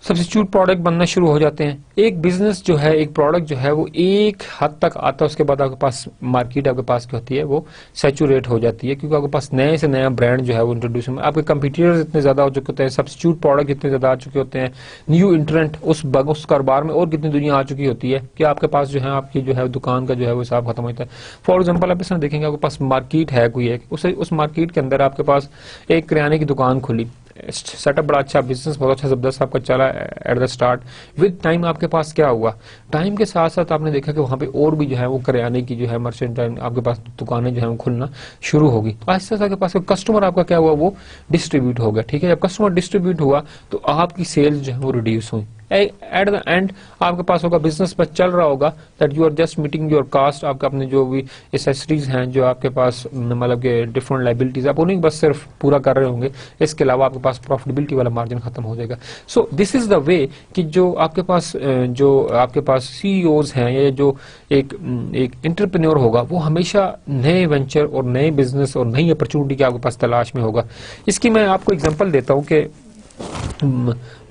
सब्स्टिट्यूट प्रोडक्ट बनना शुरू हो जाते हैं। एक बिजनेस जो है, एक प्रोडक्ट जो है वो एक हद तक आता है, उसके बाद आपके पास मार्केट आपके पास क्या होती है, वो सैचुरेट हो जाती है, क्योंकि आपके पास नए से नया ब्रांड जो है वो इंट्रोड्यूस है, आपके कंपटीटर्स इतने ज्यादा हो चुके होते हैं, सब्स्टिट्यूट प्रोडक्ट इतने ज्यादा आ चुके होते हैं, न्यू इंटरेंट उस कारोबार में और कितनी दुनिया आ चुकी होती है कि आपके पास जो है आपकी जो है दुकान का जो है वो हिसाब खत्म होता है। फॉर एग्जाम्पल आप इसमें देखेंगे आपके पास मार्केट है कोई एक, उस मार्केट के अंदर आपके पास एक किराने की दुकान खुली, सेटअप बड़ा अच्छा, बिजनेस बहुत अच्छा जबरदस्त आपका चला at the start. With time आपके पास क्या हुआ, टाइम के साथ साथ आपने देखा कि वहां पे और भी जो है वो किराने की जो है मर्चेंटाइन आपके पास दुकानें जो है वो खुलना शुरू होगी। तो आहिस्ता आहिस्ता आपके पास कस्टमर आपका क्या हुआ, वो डिस्ट्रीब्यूट हो गया। ठीक है, जब कस्टमर डिस्ट्रीब्यूट हुआ तो आपकी सेल्स जो है वो रिड्यूस हुई। एट द एंड आपके पास होगा बिजनेस पर चल रहा होगा that you are just meeting your cost, आपका अपने जो भी एसेसरीज हैं जो आपके पास मतलब के डिफरेंट लाइबिलिटीज आप उन्हें बस सिर्फ पूरा कर रहे होंगे, इसके अलावा आपके पास प्रॉफिटेबिलिटी वाला मार्जिन खत्म हो जाएगा। सो दिस इज द वे कि जो आपके पास सीईओज हैं या जो एक एंटरप्रेन्योर होगा वो हमेशा नए वेंचर और नए बिजनेस और नई अपॉर्चुनिटी की आपके पास तलाश में होगा। इसकी मैं आपको एग्जांपल देता हूं कि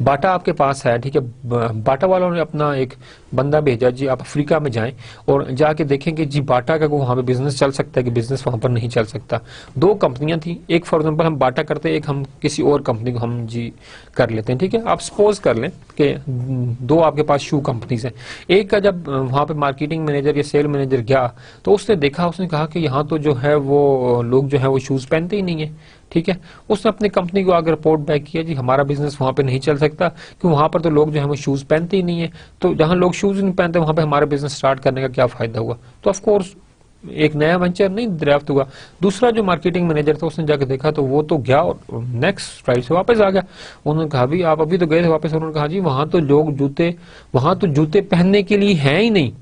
बाटा आपके पास है, ठीक है, बाटा वालों ने अपना एक बंदा भेजा जी आप अफ्रीका में जाएं और जाके देखें कि जी बाटा का वहां पे बिजनेस चल सकता है कि बिजनेस वहां पर नहीं चल सकता। दो कंपनियां थी, एक फॉर एग्जांपल हम बाटा करते हैं, एक हम किसी और कंपनी को हम जी कर लेते हैं। ठीक है, आप सपोज कर लें कि दो आपके पास शू कंपनीज हैं। एक का जब वहां पे मार्केटिंग मैनेजर या सेल मैनेजर गया तो उसने देखा, उसने कहा कि यहाँ तो जो है वो लोग जो है वो शूज पहनते ही नहीं है। ठीक है, उसने अपनी कंपनी को आगे रिपोर्ट बैक किया जी हमारा बिजनेस वहां पे नहीं चल सकता क्योंकि वहां पर तो लोग जो है वो शूज पहनते ही नहीं है, तो जहां लोग शूज नहीं पहनते वहां पे हमारा बिजनेस स्टार्ट करने का क्या फायदा हुआ। तो ऑफ कोर्स एक नया वेंचर नहीं ड्राफ्ट हुआ। दूसरा जो मार्केटिंग मैनेजर था उसने जाकर देखा तो वो तो गया और नेक्स्ट फ्लाइट से वापस आ गया। उन्होंने कहा भी आप अभी तो गए थे वापस, उन्होंने कहा जी वहां तो जूते पहनने के लिए है ही नहीं,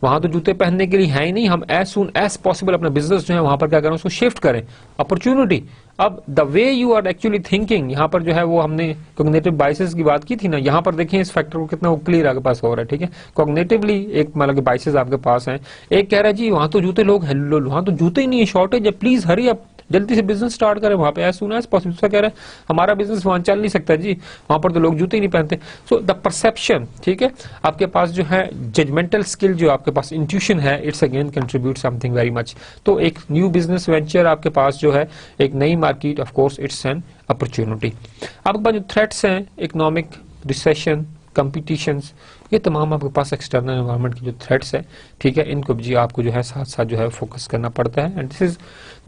वहां तो जूते पहनने के लिए है ही नहीं, हम एज सुन एज पॉसिबल अपना बिजनेस जो है वहां पर क्या करें, उसको शिफ्ट करें। अपॉर्चुनिटी, अब the way you are actually thinking, यहाँ पर जो है वो हमने कॉग्निटिव बाइसेस की बात की थी ना, यहाँ पर देखें इस फैक्टर को कितना वो क्लियर आपके पास हो रहा है। ठीक है, कॉग्निटिवली एक मतलब बाइसेस आपके पास हैं। एक कह रहा है जी वहां तो जूते लोग हेलो वहां तो जूते ही नहीं है, शॉर्टेज है, प्लीज हरी अप, जल्दी से बिजनेस स्टार्ट करें वहां पे एज सून एज पॉसिबल। दूसरा कह रहा है हमारा बिजनेस वहां चल नहीं सकता जी, वहां पर तो लोग जूते ही नहीं पहनते। सो द परसेप्शन, ठीक है, आपके पास जो है जजमेंटल स्किल, जो आपके पास इंट्यूशन है, it's again contribute something very much. तो एक न्यू बिजनेस वेंचर आपके पास जो है, एक नई market, of course it's an opportunity. आपके पास जो थ्रेट्स हैं, इकोनॉमिक रिसेशन, कंपटीशंस, ये तमाम आपके पास एक्सटर्नल एनवायरनमेंट की जो थ्रेट्स है, ठीक है, इनको जी आपको जो है साथ साथ जो है फोकस करना पड़ता है। And this is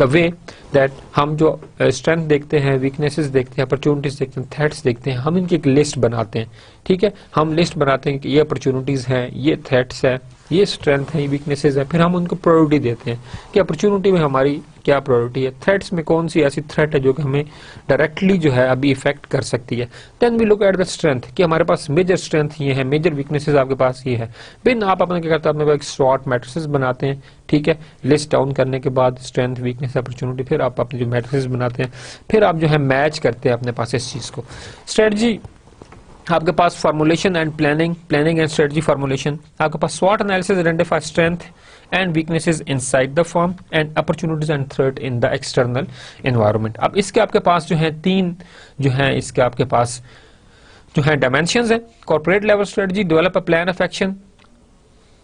the way that हम जो स्ट्रेंथ देखते हैं, वीकनेसेस देखते हैं, अपॉर्चुनिटीज देखते हैं, थ्रेट्स देखते हैं, हम इनकी एक लिस्ट बनाते हैं। ठीक है, हम लिस्ट बनाते हैं कि ये अपॉर्चुनिटीज हैं, ये थ्रेट्स है, ये स्ट्रेंथ है, ये वीकनेसेस है, फिर हम उनको प्रायोरिटी देते हैं कि अपॉर्चुनिटी में हमारी क्या प्रायोरिटी है, थ्रेट्स में कौन सी ऐसी थ्रेट है जो कि हमें डायरेक्टली जो है अभी इफेक्ट कर सकती है। Then we look at the strength कि हमारे पास मेजर स्ट्रेंथ ये है, मेजर वीकनेसेस आपके पास ये है। फिर आप अपने क्या करते हैं, अपने एक शॉर्ट मैट्रिसेस बनाते हैं। ठीक है, लिस्ट डाउन करने के बाद स्ट्रेंथ, वीकनेस, अपॉर्चुनिटी, फिर आप अपने जो मैट्रिसेस बनाते हैं, फिर आप जो है मैच करते हैं अपने पास इस चीज को। स्ट्रेटजी आपके पास formulation and planning and strategy formulation, आपके पास SWOT analysis, identify strength and weaknesses inside the firm and opportunities and threat in the external environment. अब इसके आपके पास जो है तीन जो है इसके आपके पास जो है डायमेंशंस है। Corporate level strategy, develop a plan of action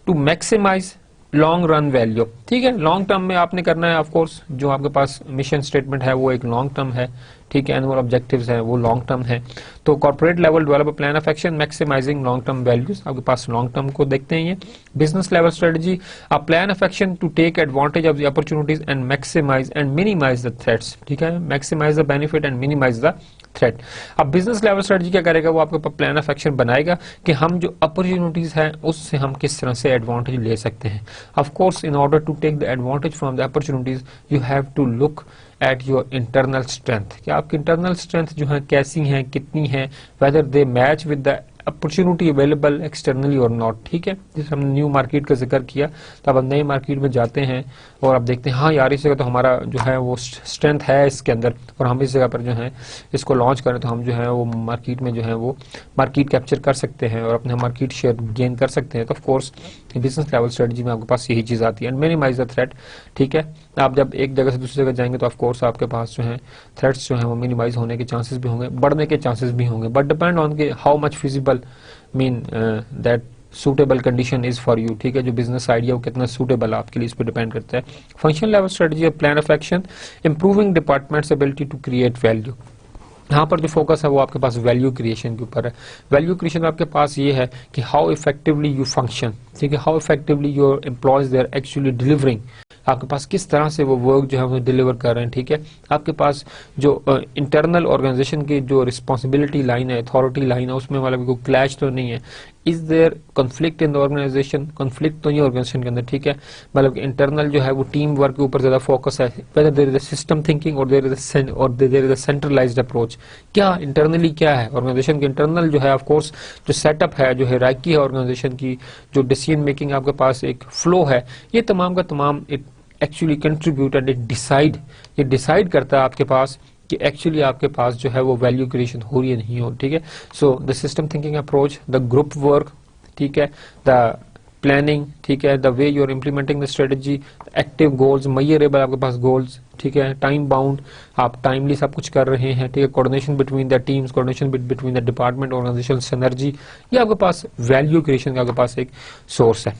to maximise long run value. ठीक है, लॉन्ग टर्म में आपने करना है, ऑफ कोर्स जो आपके पास मिशन स्टेटमेंट है वो एक लॉन्ग टर्म है। ठीक है, एनुअल ऑब्जेक्टिव्स है वो लॉन्ग टर्म है। तो corporate level develop a plan of action maximising long term values, आपके पास लॉन्ग टर्म को देखते हैं ये। Business level strategy, a plan of action to take advantage of the opportunities and maximise and minimise the threats. ठीक है, maximise the benefit and minimise the threat. अब बिजनेस लेवल स्ट्रेटजी क्या करेगा, वो आपके प्लान ऑफ एक्शन बनाएगा कि हम जो अपॉर्चुनिटीज हैं उससे हम किस तरह से एडवांटेज ले सकते हैं। Of course in order to take the advantage from the opportunities you have to look at your internal strength, कि आपकी इंटरनल स्ट्रेंथ जो है कैसी हैं, कितनी है, whether they match with the opportunity available externally और नॉट, ठीक है। जैसे हमने न्यू मार्केट का जिक्र किया, तो अब हम नए मार्केट में जाते हैं और अब देखते हैं हाँ यार इस जगह तो हमारा जो है वो स्ट्रेंथ है इसके अंदर, और हम इस जगह पर जो है इसको लॉन्च करें तो हम जो है वो मार्केट में जो है वो मार्केट कैप्चर कर सकते हैं और अपने मार्केट शेयर गेन कर सकते हैं। तो of course business level strategy में आपके पास यही चीज आती है, एंड मिनिमाइज द थ्रेट, ठीक है। आप जब एक जगह से दूसरी जगह जाएंगे तो ऑफ कोर्स आपके पास जो है थ्रेट्स जो है वो मिनिमाइज होने के चांसेस भी होंगे, बढ़ने के चांसेस भी होंगे, बट डिपेंड ऑन के how much feasible mean that suitable condition is for you, ठीक है। जो बिजनेस आइडिया वो कितना सूटेबल है आपके लिए, इस पर डिपेंड करता है। Function level strategy, plan of action, improving departments ability to create value. यहाँ पर जो फोकस है वो आपके पास वैल्यू क्रिएशन के ऊपर है। वैल्यू क्रिएशन आपके पास ये है कि हाउ इफेक्टिवली यू फंक्शन, ठीक है, how effectively your employees they are actually delivering, आपके पास किस तरह से वो वर्क जो है वो डिलीवर कर रहे हैं, ठीक है। आपके पास जो इंटरनल ऑर्गेनाइजेशन की जो रिस्पॉन्सिबिलिटी लाइन है, अथॉरिटी लाइन है, उसमें मतलब कोई क्लैश तो नहीं है। Is there conflict in the organisation, conflict तो नहीं ऑर्गेनाइजेशन के अंदर, ठीक है। मतलब इंटरनल जो है वो टीम वर्क के ऊपर ज्यादा फोकस है, whether there is a system thinking और there is a centralised approach. क्या इंटरनली क्या है ऑर्गेनाइजेशन के इंटरनल जो है ऑफ कोर्स जो सेटअप है, जो हायरार्की है ऑर्गेनाइजेशन की, जो डिसीजन मेकिंग आपके पास एक फ्लो है, ये तमाम का तमाम एक्चुअली कंट्रीब्यूट एंड डिसाइड, ये डिसाइड करता है आपके पास कि एक्चुअली आपके पास जो है वो वैल्यू क्रिएशन हो रही है नहीं हो, ठीक है। So the system thinking approach, the group work, ठीक है, द प्लानिंग, ठीक है, the way you are implementing the strategy, active goals, measurable आपके पास गोल्स, ठीक है, टाइम बाउंड, आप टाइमली सब कुछ कर रहे हैं, ठीक है, coordination between the teams, coordination between the department, organisation synergy, ये आपके पास वैल्यू क्रिएशन का आपके पास एक सोर्स है।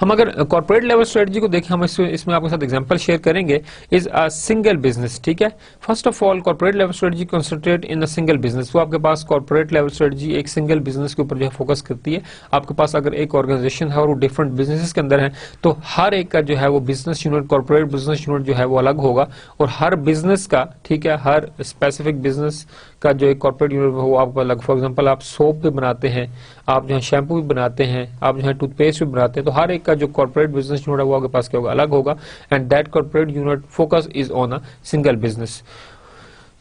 हम अगर कॉर्पोरेट लेवल स्ट्रेटजी को देखें, हम इसमें आपके साथ एग्जांपल शेयर करेंगे, इज अ सिंगल बिजनेस, ठीक है। First of all corporate level strategy concentrate in a single business. वो आपके पास कॉर्पोरेट लेवल स्ट्रेटजी एक सिंगल बिजनेस के ऊपर जो है फोकस करती है। आपके पास अगर एक ऑर्गेनाइजेशन है और वो डिफरेंट बिजनेसेस के अंदर है, तो हर एक का जो है वो business unit, corporate business unit जो है वो अलग होगा, और हर बिजनेस का, ठीक है, हर स्पेसिफिक बिजनेस का जो एक कॉर्पोरेट यूनिट वो आपको अलग। फॉर एग्जांपल आप सोप भी बनाते हैं, आप जो है शैम्पू भी बनाते हैं, आप जो है टूथपेस्ट भी बनाते हैं, तो हर एक का जो कॉर्पोरेट बिजनेस यूनिट है वो आपके पास क्या होगा, अलग होगा, and that corporate unit focus is on a single business.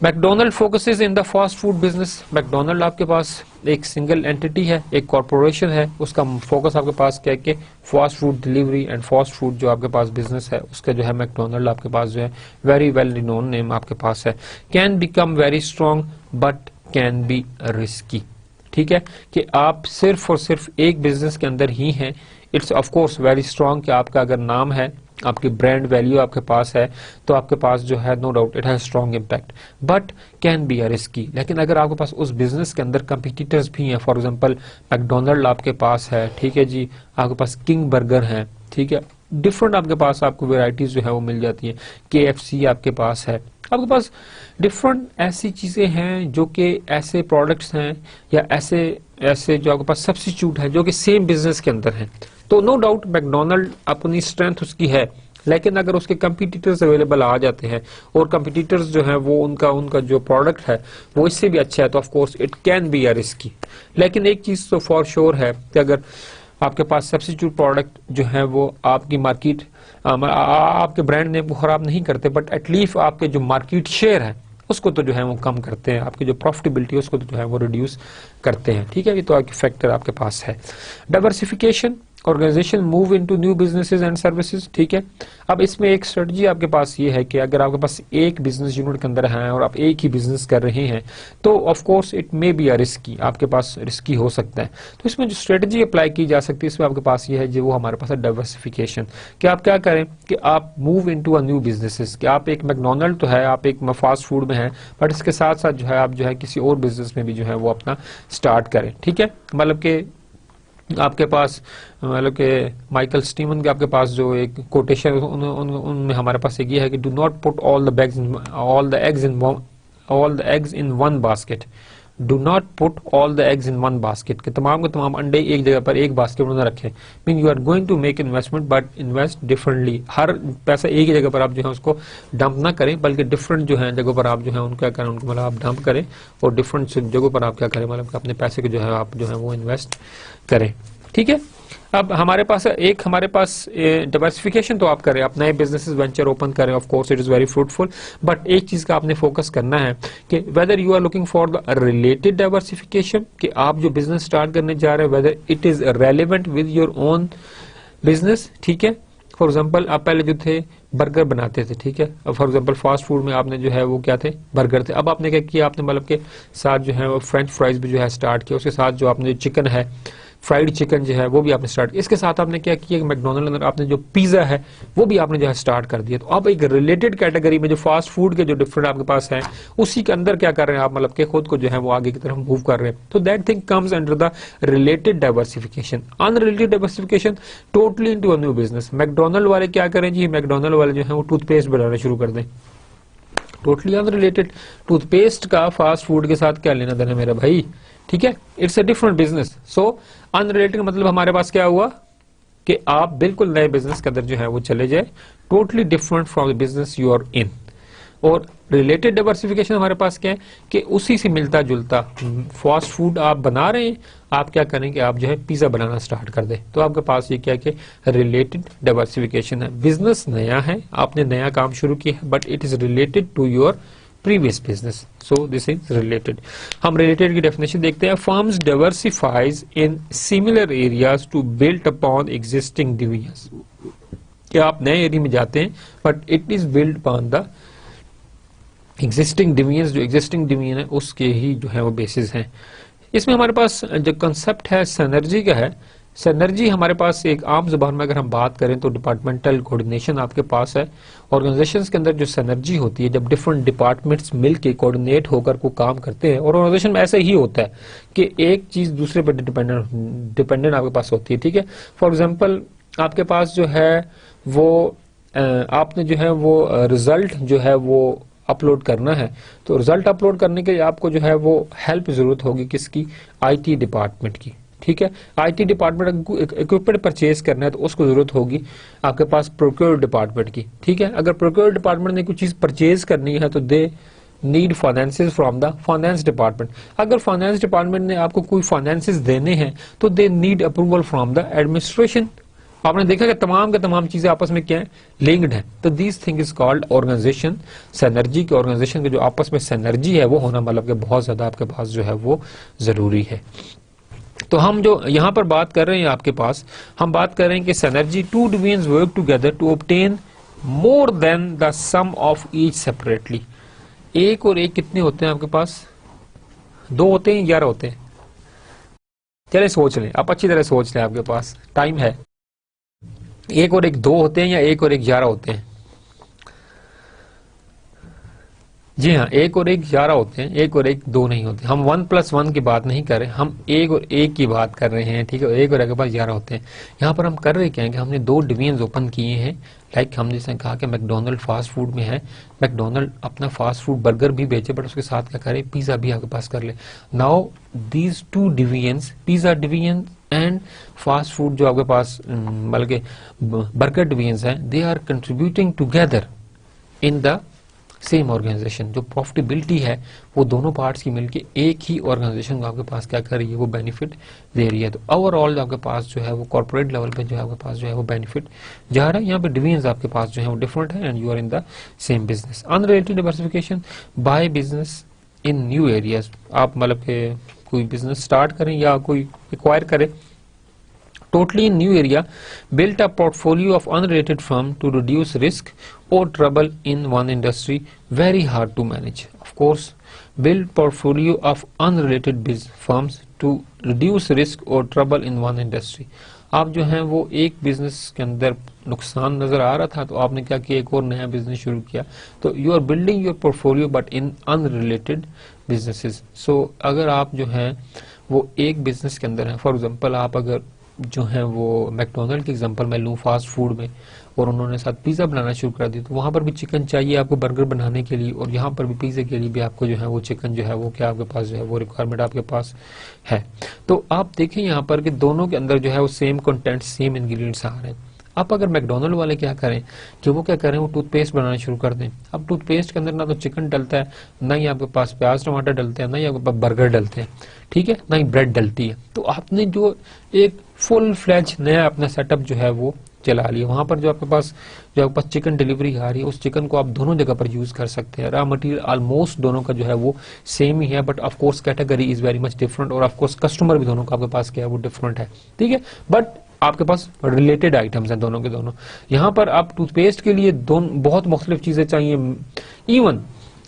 McDonald focuses in the fast food business. McDonald आपके पास एक सिंगल एंटिटी है, एक कॉर्पोरेशन है, उसका फोकस आपके पास क्या है कि fast food delivery and fast food जो आपके पास बिजनेस है उसका जो है मैकडोनल्ड आपके पास जो है वेरी वेल रिनोन नेम आपके पास है। Can become very strong but can B risky, ठीक है, कि आप सिर्फ और सिर्फ एक बिजनेस के अंदर ही हैं। It's of course very strong कि आपका अगर नाम है, आपकी ब्रांड वैल्यू आपके पास है, तो आपके पास जो है no doubt it has strong impact, but can be a risky. लेकिन अगर आपके पास उस बिजनेस के अंदर कंपिटिटर्स भी हैं, फॉर एग्जांपल मैकडोनल्ड आपके पास है, ठीक है जी, आपके पास किंग बर्गर है, ठीक है, डिफरेंट आपके पास आपको वेराइटीज जो है वो मिल जाती है, KFC आपके पास है, आपके पास डिफरेंट ऐसी चीजें हैं जो कि ऐसे प्रोडक्ट्स हैं या ऐसे ऐसे जो आपके पास सब्स्टिट्यूट है जो कि सेम बिजनेस के अंदर हैं। तो नो डाउट मैकडोनल्ड अपनी स्ट्रेंथ उसकी है, लेकिन अगर उसके कंपटीटर्स अवेलेबल आ जाते हैं और कंपटीटर्स जो है वो उनका जो प्रोडक्ट है वो इससे भी अच्छा है, तो of course it can be a risky. लेकिन एक चीज तो फॉर श्योर है कि अगर आपके पास सब्स्टिट्यूट प्रोडक्ट जो है वो आपकी मार्केट आपके ब्रांड नेम को खराब नहीं करते, बट एटलीस्ट आपके जो मार्केट शेयर है उसको तो जो है वो कम करते हैं, आपकी जो प्रॉफिटेबिलिटी है उसको तो जो है वो रिड्यूस करते हैं, ठीक है। ये तो आपके फैक्टर आपके पास है। Diversification, organisation move into new businesses and services, ठीक है। अब इसमें एक स्ट्रेटजी आपके पास ये है कि अगर आपके पास एक बिजनेस यूनिट के अंदर है और आप एक ही बिजनेस कर रहे हैं, तो of course it may B a risky, आपके पास रिस्की हो सकता है। तो इसमें जो स्ट्रेटजी अप्लाई की जा सकती है इसमें आपके पास ये है जो वो हमारे पास है डाइवर्सिफिकेशन, कि आप क्या करें कि आप move into a new businesses, कि आप एक मैकडोनल्ड तो है, आप एक फास्ट फूड में है, बट इसके साथ साथ जो है आप जो है किसी और बिजनेस में भी जो है वो अपना स्टार्ट करें, ठीक है। मतलब कि आपके पास मतलब कि माइकल स्टीवन के आपके पास जो एक कोटेशन उनमें हमारे पास एक ये है कि do not put all the eggs in one basket, do not put all the eggs in one basket, के तमाम अंडे एक जगह पर एक बास्केट में न रखें। Mean you are going to make investment but invest differently, हर पैसा एक ही जगह पर आप जो है उसको डंप ना करें, बल्कि डिफरेंट जो है जगहों पर आप जो है उनका करें, उनको मतलब आप डंप करें और डिफरेंट जगहों पर आप क्या करें, मतलब अपने पैसे को जो है आप जो है वो इन्वेस्ट करें, ठीक है। अब हमारे पास डाइवर्सिफिकेशन तो आप करें, आप नए बिजनेसेस वेंचर ओपन करें, of course it is very fruitful, but एक चीज का आपने फोकस करना है कि whether you are looking for the related diversification, कि आप जो बिजनेस स्टार्ट करने जा रहे हैं whether it is relevant with your own business, ठीक है। फॉर एग्जाम्पल आप पहले जो थे बर्गर बनाते थे, ठीक है, अब फॉर एग्जाम्पल फास्ट फूड में आपने जो है वो क्या थे, बर्गर थे। अब आपने क्या किया, आपने मतलब के साथ जो है वो फ्रेंच फ्राइज भी जो है स्टार्ट किया, उसके साथ जो आपने चिकन है, फ्राइड चिकन जो है वो भी आपने स्टार्ट किया, इसके साथ आपने क्या किया, मैकडोनल्ड अंदर आपने जो पिज्जा है वो भी आपने जो है स्टार्ट कर दिया। तो अब एक रिलेटेड कैटेगरी में जो फास्ट फूड के जो डिफरेंट आपके पास है उसी के अंदर क्या कर रहे हैं आप, मतलब के खुद को जो है वो आगे की तरफ मूव कर रहे हैं। तो that thing comes under the related diversification. Unrelated diversification totally into a new business. McDonald वाले क्या करें जी, मैकडोनल्ड वाले जो है वो टूथपेस्ट बनाना शुरू कर दें, टोटली अनरिलेटेड। टूथपेस्ट का फास्ट फूड के साथ क्या लेना देना मेरा भाई, ठीक है, it's a different business. So unrelated मतलब हमारे पास क्या हुआ कि आप बिल्कुल नए बिजनेस के अंदर जो है वो चले जाए, totally different from the business you are in. और रिलेटेड डाइवर्सिफिकेशन हमारे पास क्या है कि उसी से मिलता जुलता फास्ट फूड आप बना रहे हैं, आप क्या करेंगे, आप जो है पिज्जा बनाना स्टार्ट कर दें। तो आपके पास ये क्या कि रिलेटेड डाइवर्सिफिकेशन है। बिजनेस नया है, आपने नया काम शुरू किया है, but it is related to your previous business, so this is related. हम रिलेटेड की डेफिनेशन देखते हैं। Firms diversifies in similar areas to build upon existing divisions. क्या आप नए एरिया में जाते हैं but it is build upon the existing divisions, जो एग्जिस्टिंग डिवीजन है उसके ही जो है वो बेसिस हैं। इसमें हमारे पास जो कंसेप्ट है सिनर्जी का है। सिनर्जी हमारे पास एक आम जुबान में अगर हम बात करें तो डिपार्टमेंटल कोऑर्डिनेशन आपके पास है। ऑर्गेनाइजेशंस के अंदर जो सिनर्जी होती है, जब डिफरेंट डिपार्टमेंट्स मिलके कोऑर्डिनेट होकर को काम करते हैं, और ऑर्गेनाइजेशन में ऐसा ही होता है कि एक चीज दूसरे पर डिपेंडेंट आपके पास होती है, ठीक है। फॉर एग्जाम्पल आपके पास जो है वो आपने जो है वो रिजल्ट जो है वो अपलोड करना है, तो रिजल्ट अपलोड करने के लिए आपको जो है वो हेल्प जरूरत होगी किसकी, आईटी डिपार्टमेंट की, ठीक है। आईटी डिपार्टमेंट इक्विपमेंट परचेज करना है तो उसको जरूरत होगी आपके पास प्रोक्योर डिपार्टमेंट की, ठीक है। अगर प्रोक्योर डिपार्टमेंट ने कोई चीज परचेज करनी है तो they need finances from the finance department. अगर फाइनेंस डिपार्टमेंट ने आपको कोई फाइनेंसेस देने हैं तो they need approval from the administration. आपने देखा कि तमाम के तमाम चीजें आपस में क्या है, लिंक्ड है। तो this thing is called organisation synergy. के ऑर्गेनाइजेशन के जो आपस में सिनर्जी है वो होना मतलब कि बहुत ज्यादा आपके पास जो है वो जरूरी है। तो हम जो यहाँ पर बात कर रहे हैं आपके पास, हम बात कर रहे हैं कि synergy, two divisions work together to obtain more than the sum of each separately. एक और एक कितने होते हैं आपके पास, 2 होते हैं, 11 होते हैं? चले सोच लें, आप अच्छी तरह सोच लें, आपके पास टाइम है। एक और एक 2 होते हैं या एक और एक 11 होते हैं? जी हाँ, एक और एक 11 होते हैं, एक और एक 2 नहीं होते। हम 1+1 की बात नहीं कर रहे, हम एक और एक की बात कर रहे हैं, ठीक है। एक और एक के पास 11 होते हैं। यहाँ पर हम कर रहे क्या है कि हमने 2 डिवीजन ओपन किए हैं। लाइक हम जैसे कहा कि मैकडोनल्ड फास्ट फूड में है, मैकडोनल्ड अपना फास्ट फूड बर्गर भी बेचे, बट उसके साथ क्या करे, पिज्जा भी आपके पास कर ले। Now these 2 divisions, pizza division and fast food जो आपके पास बल्कि बर्गर डिवीजन है, they are contributing together in the same organisation. जो प्रॉफिटेबिलिटी है वो दोनों पार्ट्स की मिलके एक ही ऑर्गेनाइजेशन को आपके पास क्या कर रही है, वो बेनिफिट दे रही है। तो ओवरऑल आपके पास जो है वो कॉर्पोरेट लेवल पे जो है आपके पास जो है वो बेनिफिट जा रहा है। यहाँ पे डिवीजन आपके पास जो है वो डिफरेंट है and you are in the same business. Unrelated diversification by business in new areas. आप मतलब के कोई बिजनेस स्टार्ट करें या कोई एक्वायर करें totally in new area, built a portfolio of unrelated firm to reduce risk or trouble in one industry, very hard to manage. Of course, build portfolio of unrelated firms to reduce risk or trouble in one industry. आप जो हैं वो एक बिजनेस के अंदर नुकसान नजर आ रहा था तो आपने क्या किया, एक और नया बिजनेस शुरू किया। तो you are building your portfolio but in unrelated businesses. So अगर आप जो हैं वो एक बिजनेस के अंदर हैं, फॉर एग्जांपल आप अगर जो है वो मैकडोनल्ड की एग्जांपल मैं लूँ फास्ट फूड में, और उन्होंने साथ पिज़्ज़ा बनाना शुरू कर दी, तो वहाँ पर भी चिकन चाहिए आपको बर्गर बनाने के लिए, और यहाँ पर भी पिज़्ज़ा के लिए भी आपको जो है वो चिकन जो है वो क्या आपके पास जो है वो रिक्वायरमेंट आपके पास है। तो आप देखें यहाँ पर कि दोनों के अंदर जो है वो सेम कंटेंट सेम इंग्रेडिएंट्स आ रहे हैं। अब अगर मैकडोनल्ड वाले क्या करें कि वो क्या करें, वो टूथपेस्ट बनाना शुरू कर दें। अब टूथपेस्ट के अंदर ना तो चिकन डलता है, ना ही आपके पास प्याज टमाटर डलते हैं, ना ही आपके पास बर्गर डलते हैं, ठीक है, ना ही ब्रेड डलती है। तो आपने जो एक फुल फ्लैज नया अपना सेटअप जो है वो चला लिया। वहां पर जो आपके पास चिकन डिलीवरी आ रही है, उस चिकन को आप दोनों जगह पर यूज कर सकते हैं। रॉ मटेरियल ऑलमोस्ट दोनों का जो है वो सेम ही है, but of course category is very much different, और ऑफ कोर्स कस्टमर भी दोनों का आपके पास क्या है वो डिफरेंट है, ठीक है, बट आपके पास रिलेटेड आइटम्स हैं दोनों के दोनों। यहां पर आप टूथपेस्ट के लिए दोनों बहुत मुख्तलिफ चीजें चाहिए। इवन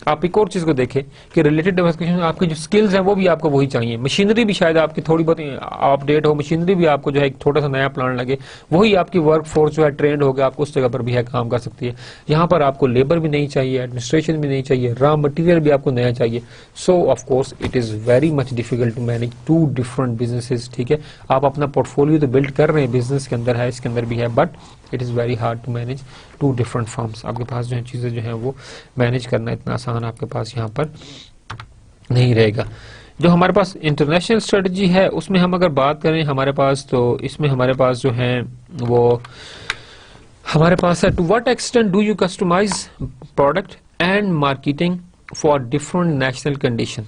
आप एक और चीज को देखें कि रिलेटेड डेवलपमेंट में आपकी जो स्किल्स हैं वो भी आपको वही चाहिए। मशीनरी भी शायद आपकी थोड़ी बहुत अपडेट हो, मशीनरी भी आपको जो है एक छोटा सा नया प्लान लगे, वही आपकी वर्क फोर्स जो है ट्रेंड होगा, आपको उस जगह पर भी है काम कर सकती है। यहाँ पर आपको लेबर भी नहीं चाहिए, एडमिनिस्ट्रेशन भी नहीं चाहिए, रॉ मटेरियल भी आपको नया चाहिए। So of course it is very much difficult to manage two different businesses, ठीक है। आप अपना पोर्टफोलियो तो बिल्ड कर रहे हैं, बिजनेस के अंदर है, इसके अंदर भी है, but it is very hard to manage two different firms. आपके पास जो है चीज़ें जो हैं वो मैनेज करना इतना आसान आपके पास यहाँ पर नहीं रहेगा। जो हमारे पास इंटरनेशनल स्ट्रेटजी है उसमें हम अगर बात करें हमारे पास, तो इसमें हमारे पास जो है वो हमारे पास है to what extent do you customise product and marketing for different national condition.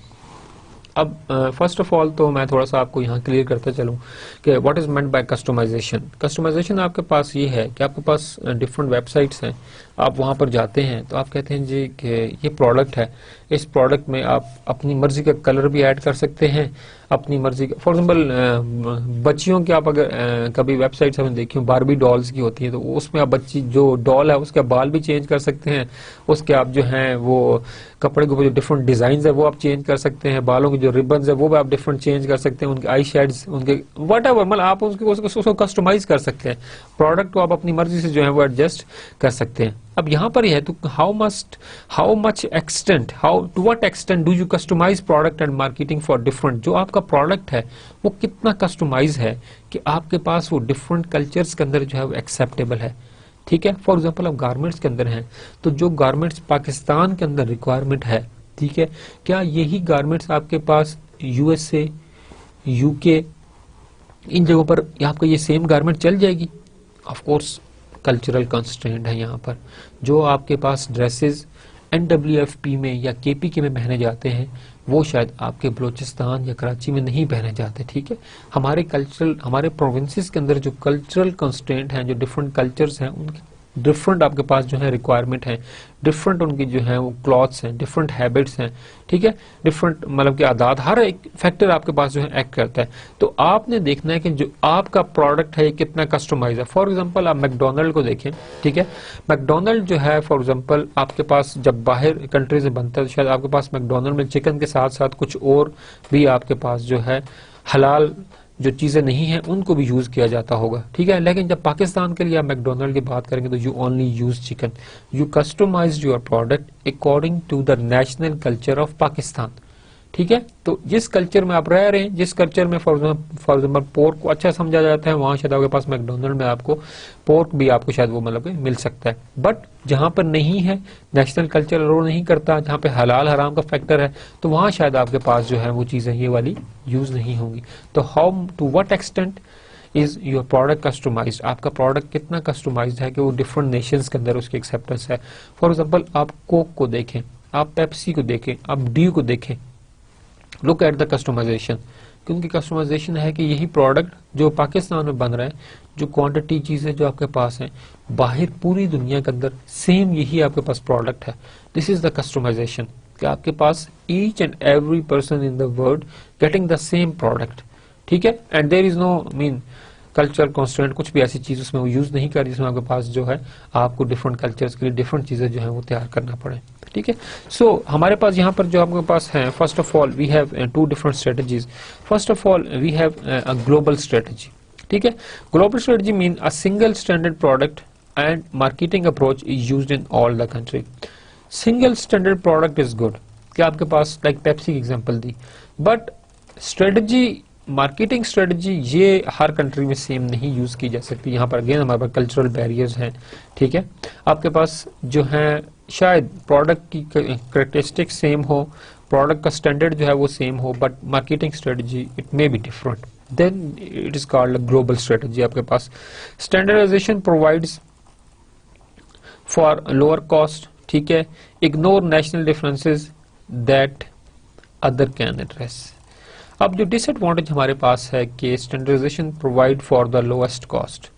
अब फर्स्ट ऑफ ऑल तो मैं थोड़ा सा आपको यहाँ क्लियर करते चलूँ कि what is meant by customisation. Customisation आपके पास ये है कि आपके पास डिफरेंट वेबसाइट्स हैं, आप वहाँ पर जाते हैं तो आप कहते हैं जी कि ये प्रोडक्ट है, इस प्रोडक्ट में आप अपनी मर्जी का कलर भी ऐड कर सकते हैं, अपनी मर्जी का, फॉर एग्जाम्पल बच्चियों की आप अगर कभी वेबसाइट्स हमने देखी हो, बारबी डॉल्स की होती है, तो उसमें आप बच्ची जो डॉल है उसके बाल भी चेंज कर सकते हैं, उसके आप जो हैं वो कपड़े के ऊपर जो डिफरेंट डिजाइन है वो आप चेंज कर सकते हैं, बालों के जो रिबन्स है वो भी आप डिफरेंट चेंज कर सकते हैं, उनके आई शेड्स, उनके वट एवर, मतलब आप उसको कस्टमाइज कर सकते हैं। प्रोडक्ट को आप अपनी मर्जी से जो है वो एडजस्ट कर सकते हैं। अब यहाँ पर यह है तो how much extent, how to what extent do you customise product and marketing for different, जो आपका प्रोडक्ट है वो कितना कस्टमाइज है कि आपके पास वो डिफरेंट कल्चर्स के अंदर जो है वो एक्सेप्टेबल है, ठीक है। फॉर एग्जांपल आप गारमेंट्स के अंदर हैं, तो जो गारमेंट्स पाकिस्तान के अंदर रिक्वायरमेंट है, ठीक है, क्या यही गारमेंट्स आपके पास यूएसए, यूके, इन जगहों पर आपको ये सेम गारमेंट चल जाएगी? ऑफ कोर्स कल्चरल कंस्ट्रेंट है यहाँ पर। जो आपके पास ड्रेसेस NWFP में या KPK में पहने जाते हैं वो शायद आपके बलूचिस्तान या कराची में नहीं पहने जाते, ठीक है। हमारे प्रोविंसेस के अंदर जो कल्चरल कंस्ट्रेंट हैं, जो डिफरेंट कल्चर्स हैं, उनके डिफरेंट आपके पास जो है रिक्वायरमेंट है, डिफरेंट उनकी जो है वो क्लॉथ्स हैं, डिफरेंट हैबिट्स हैं, ठीक है, डिफरेंट मतलब कि आदात, हर एक फैक्टर आपके पास जो है एक्ट करता है। तो आपने देखना है कि जो आपका प्रोडक्ट है ये कितना कस्टमाइज है। फॉर एग्जांपल आप मैकडोनल्ड को देखें, ठीक है, मैकडोनल्ड जो है फॉर एग्जांपल आपके पास जब बाहर कंट्री से बनता है तो शायद आपके पास मैकडोनल्ड में चिकन के साथ साथ कुछ और भी आपके पास जो है हलाल जो चीजें नहीं हैं उनको भी यूज किया जाता होगा, ठीक है। लेकिन जब पाकिस्तान के लिए आप मैकडोनल्ड की बात करेंगे तो you only use chicken, you customise your product according to the national culture of Pakistan, ठीक है। तो जिस कल्चर में आप रह रहे हैं, जिस कल्चर में फॉर एग्जाम्पल पोर्क को अच्छा समझा जाता है, वहां शायद आपके पास मैकडोनल्ड में आपको पोर्क भी आपको शायद वो मतलब मिल सकता है। बट जहां पर नहीं है, नेशनल कल्चर अलाउ नहीं करता, जहां पे हलाल हराम का फैक्टर है, तो वहां शायद आपके पास जो है वो चीजें ये वाली यूज नहीं होंगी। तो how to what extent is your product customised, आपका प्रोडक्ट कितना कस्टमाइज्ड है कि वो डिफरेंट नेशंस के अंदर उसकी एक्सेप्टेंस है। फॉर एग्जाम्पल आप कोक को देखें, आप पेप्सी को देखें, आप ड्यू को देखें, लुक एट द कस्टमाइजेशन, क्योंकि कस्टमाइजेशन है कि यही प्रोडक्ट जो पाकिस्तान में बन रहा है, जो क्वांटिटी चीजें जो आपके पास हैं, बाहर पूरी दुनिया के अंदर सेम यही आपके पास प्रोडक्ट है। दिस इज द कस्टमाइजेशन कि आपके पास each and every person in the world getting the same product, ठीक है। And there is no mean cultural constant, कुछ भी ऐसी चीज उसमें वो यूज नहीं कर जिसमें आपके पास जो है आपको डिफरेंट कल्चर्स के लिए डिफरेंट चीजें जो है वो तैयार करना पड़े, ठीक है। सो हमारे पास यहाँ पर जो आपके पास है, first of all we have two different strategies. First of all we have a global strategy, ठीक है। Global strategy mean a single standard product and marketing approach is used in all the country. Single standard product is good, क्या आपके पास लाइक पेप्सी की एग्जांपल दी, बट स्ट्रेटजी, मार्केटिंग स्ट्रेटजी ये हर कंट्री में सेम नहीं यूज की जा सकती। यहाँ पर अगेन हमारे पास कल्चरल बैरियर्स हैं, ठीक है। आपके पास जो है शायद प्रोडक्ट की करेक्टरिस्टिक्स सेम हो, प्रोडक्ट का स्टैंडर्ड जो है वो सेम हो, but marketing strategy it may be different, then it is called global strategy आपके पास। Standardisation provides for lower cost, ठीक है, ignore national differences that other can address. अब जो डिसएडवांटेज हमारे पास है कि standardisation provide for the lowest cost,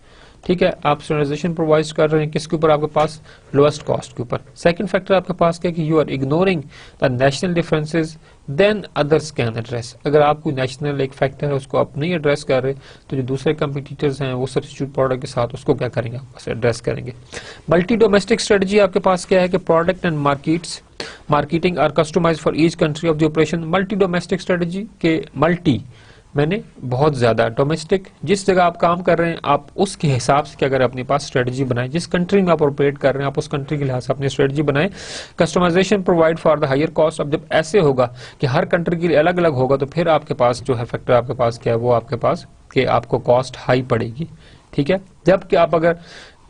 ठीक है, आप स्टैंडर्डाइजेशन प्रोवाइड कर रहे हैं किसके ऊपर, आपके पास लोएस्ट कॉस्ट के ऊपर। सेकंड फैक्टर आपके पास क्या कि you are ignoring the national differences then others can address. अगर आप कोई नेशनल एक फैक्टर है उसको आप नहीं एड्रेस कर रहे तो जो दूसरे कंपटीटर्स हैं वो सब्स्टिट्यूट प्रोडक्ट के साथ उसको क्या करेंगे, आपके पास एड्रेस करेंगे। मल्टी डोमेस्टिक स्ट्रेटजी आपके पास क्या है कि product and markets marketing are customised for each country of the operation. Multi domestic strategy के मल्टी मैंने बहुत ज्यादा, डोमेस्टिक जिस जगह आप काम कर रहे हैं आप उसके हिसाब से क्या करें, अपने पास स्ट्रेटजी बनाएं। जिस कंट्री में आप ऑपरेट कर रहे हैं आप उस कंट्री के लिहाज से अपनी स्ट्रेटजी बनाएं। Customisation provide for the higher cost. अब जब ऐसे होगा कि हर कंट्री के लिए अलग अलग होगा तो फिर आपके पास जो है फैक्टर आपके पास क्या है, वो आपके पास कि आपको कॉस्ट हाई पड़ेगी, ठीक है। जबकि आप अगर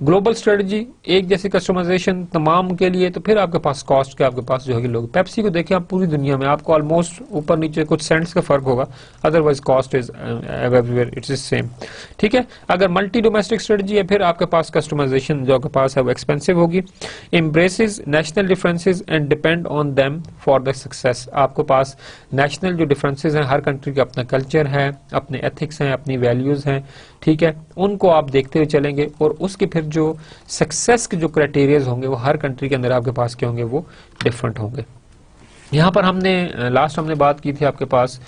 ग्लोबल स्ट्रेटजी एक जैसी कस्टमाइजेशन तमाम के लिए तो फिर आपके पास कॉस्ट के आपके पास जो है लोग, पेप्सी को देखें आप पूरी दुनिया में आपको ऑलमोस्ट ऊपर नीचे कुछ सेंट्स का फर्क होगा, otherwise cost is everywhere it's same, ठीक है। अगर मल्टी डोमेस्टिक स्ट्रेटजी है फिर आपके पास कस्टमाइजेशन जो आपके पास है वो एक्सपेंसिव होगी। Embraces national differences and depend on them for the success. आपके पास नेशनल जो डिफरेंसेस हैं, हर कंट्री का अपना कल्चर है, अपने एथिक्स हैं, अपनी वैल्यूज हैं, ठीक है, उनको आप देखते हुए चलेंगे और उसके फिर जो सक्सेस के जो क्राइटेरियाज होंगे वो हर कंट्री के अंदर आपके पास क्या होंगे, वो डिफरेंट होंगे। यहाँ पर हमने बात की थी आपके पास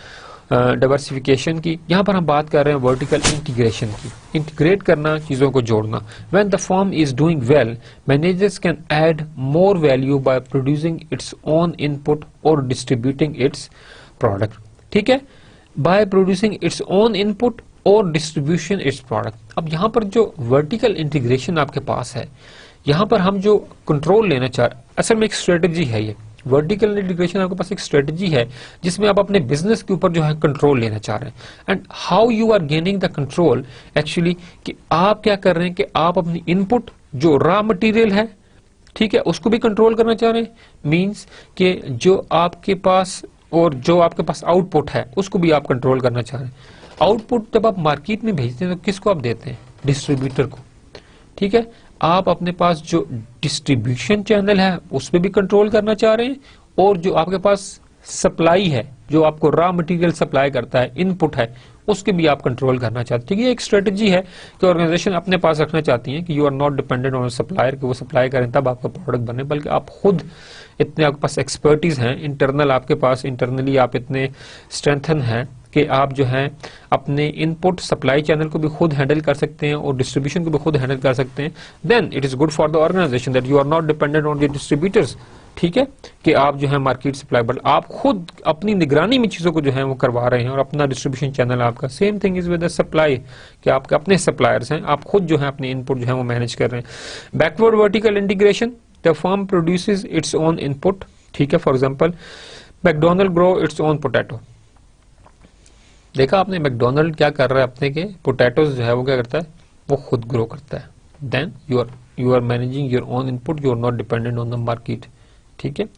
डाइवर्सिफिकेशन की, यहाँ पर हम बात कर रहे हैं वर्टिकल इंटीग्रेशन की, इंटीग्रेट करना, चीजों को जोड़ना। When the firm is doing well managers can add more value by producing its own input और डिस्ट्रीब्यूटिंग इट्स प्रोडक्ट, ठीक है, by producing its own input और डिस्ट्रीब्यूशन इट्स प्रोडक्ट। अब यहाँ पर जो वर्टिकल इंटीग्रेशन आपके पास है, यहाँ पर हम जो कंट्रोल लेना चाह रहे हैं, असल में एक स्ट्रेटजी है ये वर्टिकल इंटीग्रेशन, आपके पास एक स्ट्रेटजी है जिसमें आप अपने बिजनेस के ऊपर जो है कंट्रोल लेना चाह रहे हैं। And how you are gaining the control actually, कि आप क्या कर रहे हैं कि आप अपनी इनपुट जो रॉ मटेरियल है, ठीक है, उसको भी कंट्रोल करना चाह रहे हैं। मींस कि जो आपके पास और जो आपके पास आउटपुट है उसको भी आप कंट्रोल करना चाह रहे हैं। आउटपुट जब आप मार्केट में भेजते हैं तो किसको आप देते हैं, डिस्ट्रीब्यूटर को, ठीक है। आप अपने पास जो डिस्ट्रीब्यूशन चैनल है उस पर भी कंट्रोल करना चाह रहे हैं और जो आपके पास सप्लाई है, जो आपको रॉ मटेरियल सप्लाई करता है, इनपुट है, उसके भी आप कंट्रोल करना चाहते हैं। ठीक है, ये एक स्ट्रेटजी है कि ऑर्गेनाइजेशन अपने पास रखना चाहती है कि you are not dependent on supplier, कि वो सप्लाई करें तब आपका प्रोडक्ट बने, बल्कि आप खुद इतने आपके पास एक्सपर्टीज हैं, इंटरनल आपके पास इंटरनली आप इतने स्ट्रेंथन हैं कि आप जो हैं अपने इनपुट सप्लाई चैनल को भी खुद हैंडल कर सकते हैं और डिस्ट्रीब्यूशन को भी खुद हैंडल कर सकते हैं। Then it is good for the organisation that you are not dependent on the distributors. ठीक है, कि आप जो है मार्केट सप्लाई, बट आप खुद अपनी निगरानी में चीजों को जो है वो करवा रहे हैं और अपना डिस्ट्रीब्यूशन चैनल आपका। Same thing is with the supply, कि आपके अपने सप्लायर्स हैं, आप खुद जो है अपने इनपुट जो है वो मैनेज कर रहे हैं। Backward vertical integration, the firm produces its own input. ठीक है, for example McDonald grow its own potato. देखा आपने, मैकडोनल्ड क्या कर रहा है, अपने के पोटैटोज जो है वो क्या करता है, वो खुद ग्रो करता है। Then you are managing your own input, you are not dependent on the market. ठीक है,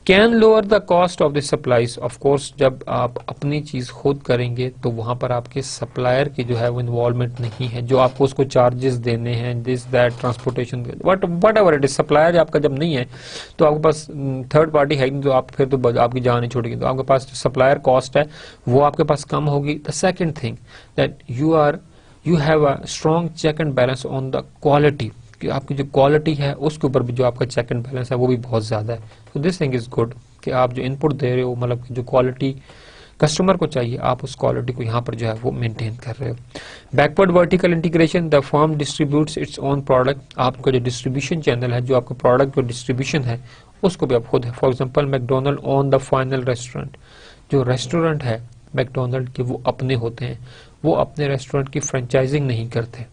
can lower the cost of the supplies. Of course जब आप अपनी चीज खुद करेंगे तो वहां पर आपके सप्लायर की जो है वो इन्वॉल्वमेंट नहीं है, जो आपको उसको चार्जेस देने हैं, this that transportation what ever it is. Supplier आपका जब नहीं है तो आपके पास थर्ड पार्टी है नहीं, तो आप फिर तो आपकी जान नहीं छोड़ेगी, तो आपके पास जो सप्लायर कॉस्ट है वो आपके पास कम होगी। The second thing that you have a strong check and balance on the quality, कि आपकी जो क्वालिटी है उसके ऊपर भी जो आपका चेक एंड बैलेंस है वो भी बहुत ज्यादा है। तो दिस थिंग इज गुड कि आप जो इनपुट दे रहे हो, मतलब जो क्वालिटी कस्टमर को चाहिए, आप उस क्वालिटी को यहाँ पर जो है वो मेंटेन कर रहे हो। Backward vertical integration, the firm distributes its own product. आपका जो डिस्ट्रीब्यूशन चैनल है, जो आपका प्रोडक्ट जो डिस्ट्रीब्यूशन है उसको भी आप खुद है। For example McDonald own the final restaurant. जो रेस्टोरेंट है मैकडोनल्ड के वो अपने होते हैं, वो अपने रेस्टोरेंट की फ्रेंचाइजिंग नहीं करते।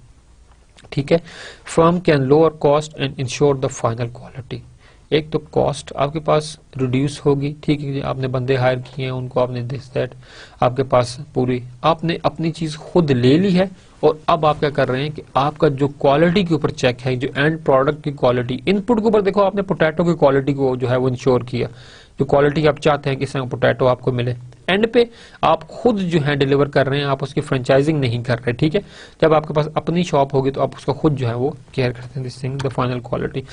ठीक है, firm can lower cost and ensure the final quality. एक तो कॉस्ट आपके पास रिड्यूस होगी, ठीक है, आपने बंदे हायर किए हैं, उनको आपने दिस दैट आपके पास पूरी आपने अपनी चीज खुद ले ली है, और अब आप क्या कर रहे हैं कि आपका जो क्वालिटी के ऊपर चेक है, जो एंड प्रोडक्ट की क्वालिटी, इनपुट के ऊपर देखो आपने पोटैटो की क्वालिटी को जो है वो इंश्योर किया, जो क्वालिटी आप चाहते हैं कि इसमें पोटैटो आपको मिले। एंड पे आप खुद जो है डिलीवर कर रहे हैं, आप उसकी फ्रेंचाइजिंग नहीं कर रहे, ठीक है। जब आपके पास अपनी शॉप होगी तो आप उसका खुद जो है वो केयर करते हैं, this thing the final quality.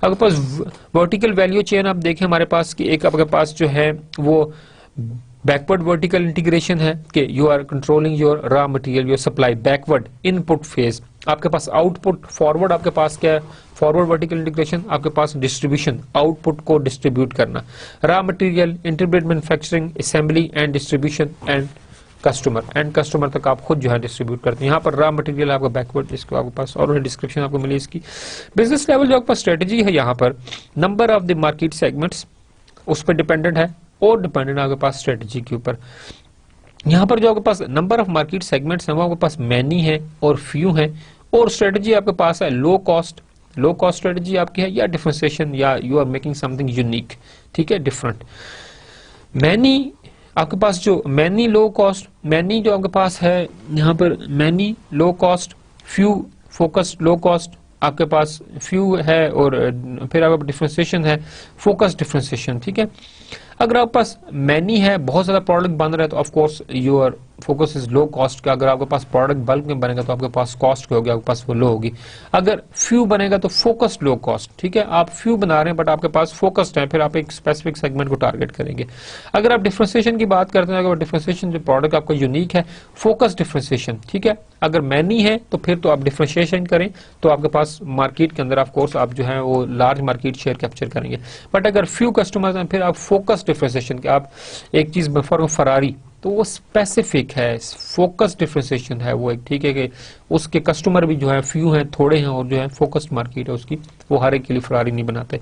आपके पास वर्टिकल वैल्यू चेन आप देखें हमारे पास कि एक आपके पास जो है वो बैकवर्ड वर्टिकल इंटीग्रेशन है कि you are controlling your raw material, your supply backward input phase. आपके पास आउटपुट फॉरवर्ड, आपके पास क्या है फॉरवर्ड वर्टिकल इंटीग्रेशन, आपके पास डिस्ट्रीब्यूशन, आउटपुट को डिस्ट्रीब्यूट करना, raw material, intermediate manufacturing, assembly and distribution and customer तक आप खुद जो है डिस्ट्रीब्यूट करते हैं। यहाँ पर रॉ मटेरियल आपका बैकवर्ड, इसको आपके पास और डिस्क्रिप्शन आपको मिली इसकी। बिजनेस लेवल जो आपके पास स्ट्रेटेजी है यहाँ पर number of the market segments उस पर डिपेंडेंट है और डिपेंडेंट आपके पास स्ट्रेटेजी के ऊपर। यहाँ पर जो आपके पास नंबर ऑफ मार्केट सेगमेंट्स हैं वो आपके पास मैनी है और फ्यू है, और स्ट्रेटेजी आपके पास है लो कॉस्ट स्ट्रेटेजी आपकी है या डिफरेंशिएशन, या you are making something unique, ठीक है, डिफरेंट। मैनी आपके पास जो मैनी लो कॉस्ट, मैनी जो आपके पास है यहाँ पर many low cost, few focused low cost, आपके पास फ्यू है, और फिर आपका डिफरेंशिएशन है फोकस डिफरेंशिएशन, ठीक है। अगर आपके पास मैनी है, बहुत ज्यादा प्रोडक्ट बन रहा है तो of course your focus is low cost का। अगर आपके पास प्रोडक्ट बल्क में बनेगा तो आपके पास कॉस्ट होगी, आपके पास वो लो होगी। अगर फ्यू बनेगा तो फोकस्ड लो कॉस्ट, ठीक है। आप फ्यू बना रहे हैं बट आपके पास फोकस्ड है, फिर आप एक स्पेसिफिक सेगमेंट को टारगेट करेंगे। अगर आप डिफरेंशिएशन की बात करते हैं, अगर डिफरेंशिएशन जो प्रोडक्ट आपका यूनिक है, फोकस डिफरेंशिएशन, ठीक है। अगर मैनी है तो फिर तो आप डिफरेंशिएशन करें तो आपके पास मार्केट के अंदर ऑफ कोर्स आप जो है वो लार्ज मार्केट शेयर कैप्चर करेंगे। बट अगर फ्यू कस्टमर्स हैं फिर आप फोकस डिफरेंशिएशन के, आप एक चीज फॉर फरारी तो वो स्पेसिफिक है, फोकस डिफरेंशिएशन है वो एक, ठीक है, कि उसके कस्टमर भी जो है फ्यू हैं, थोड़े हैं, और जो है फोकस्ड मार्केट है उसकी, वो हर एक के लिए फरारी नहीं बनाते।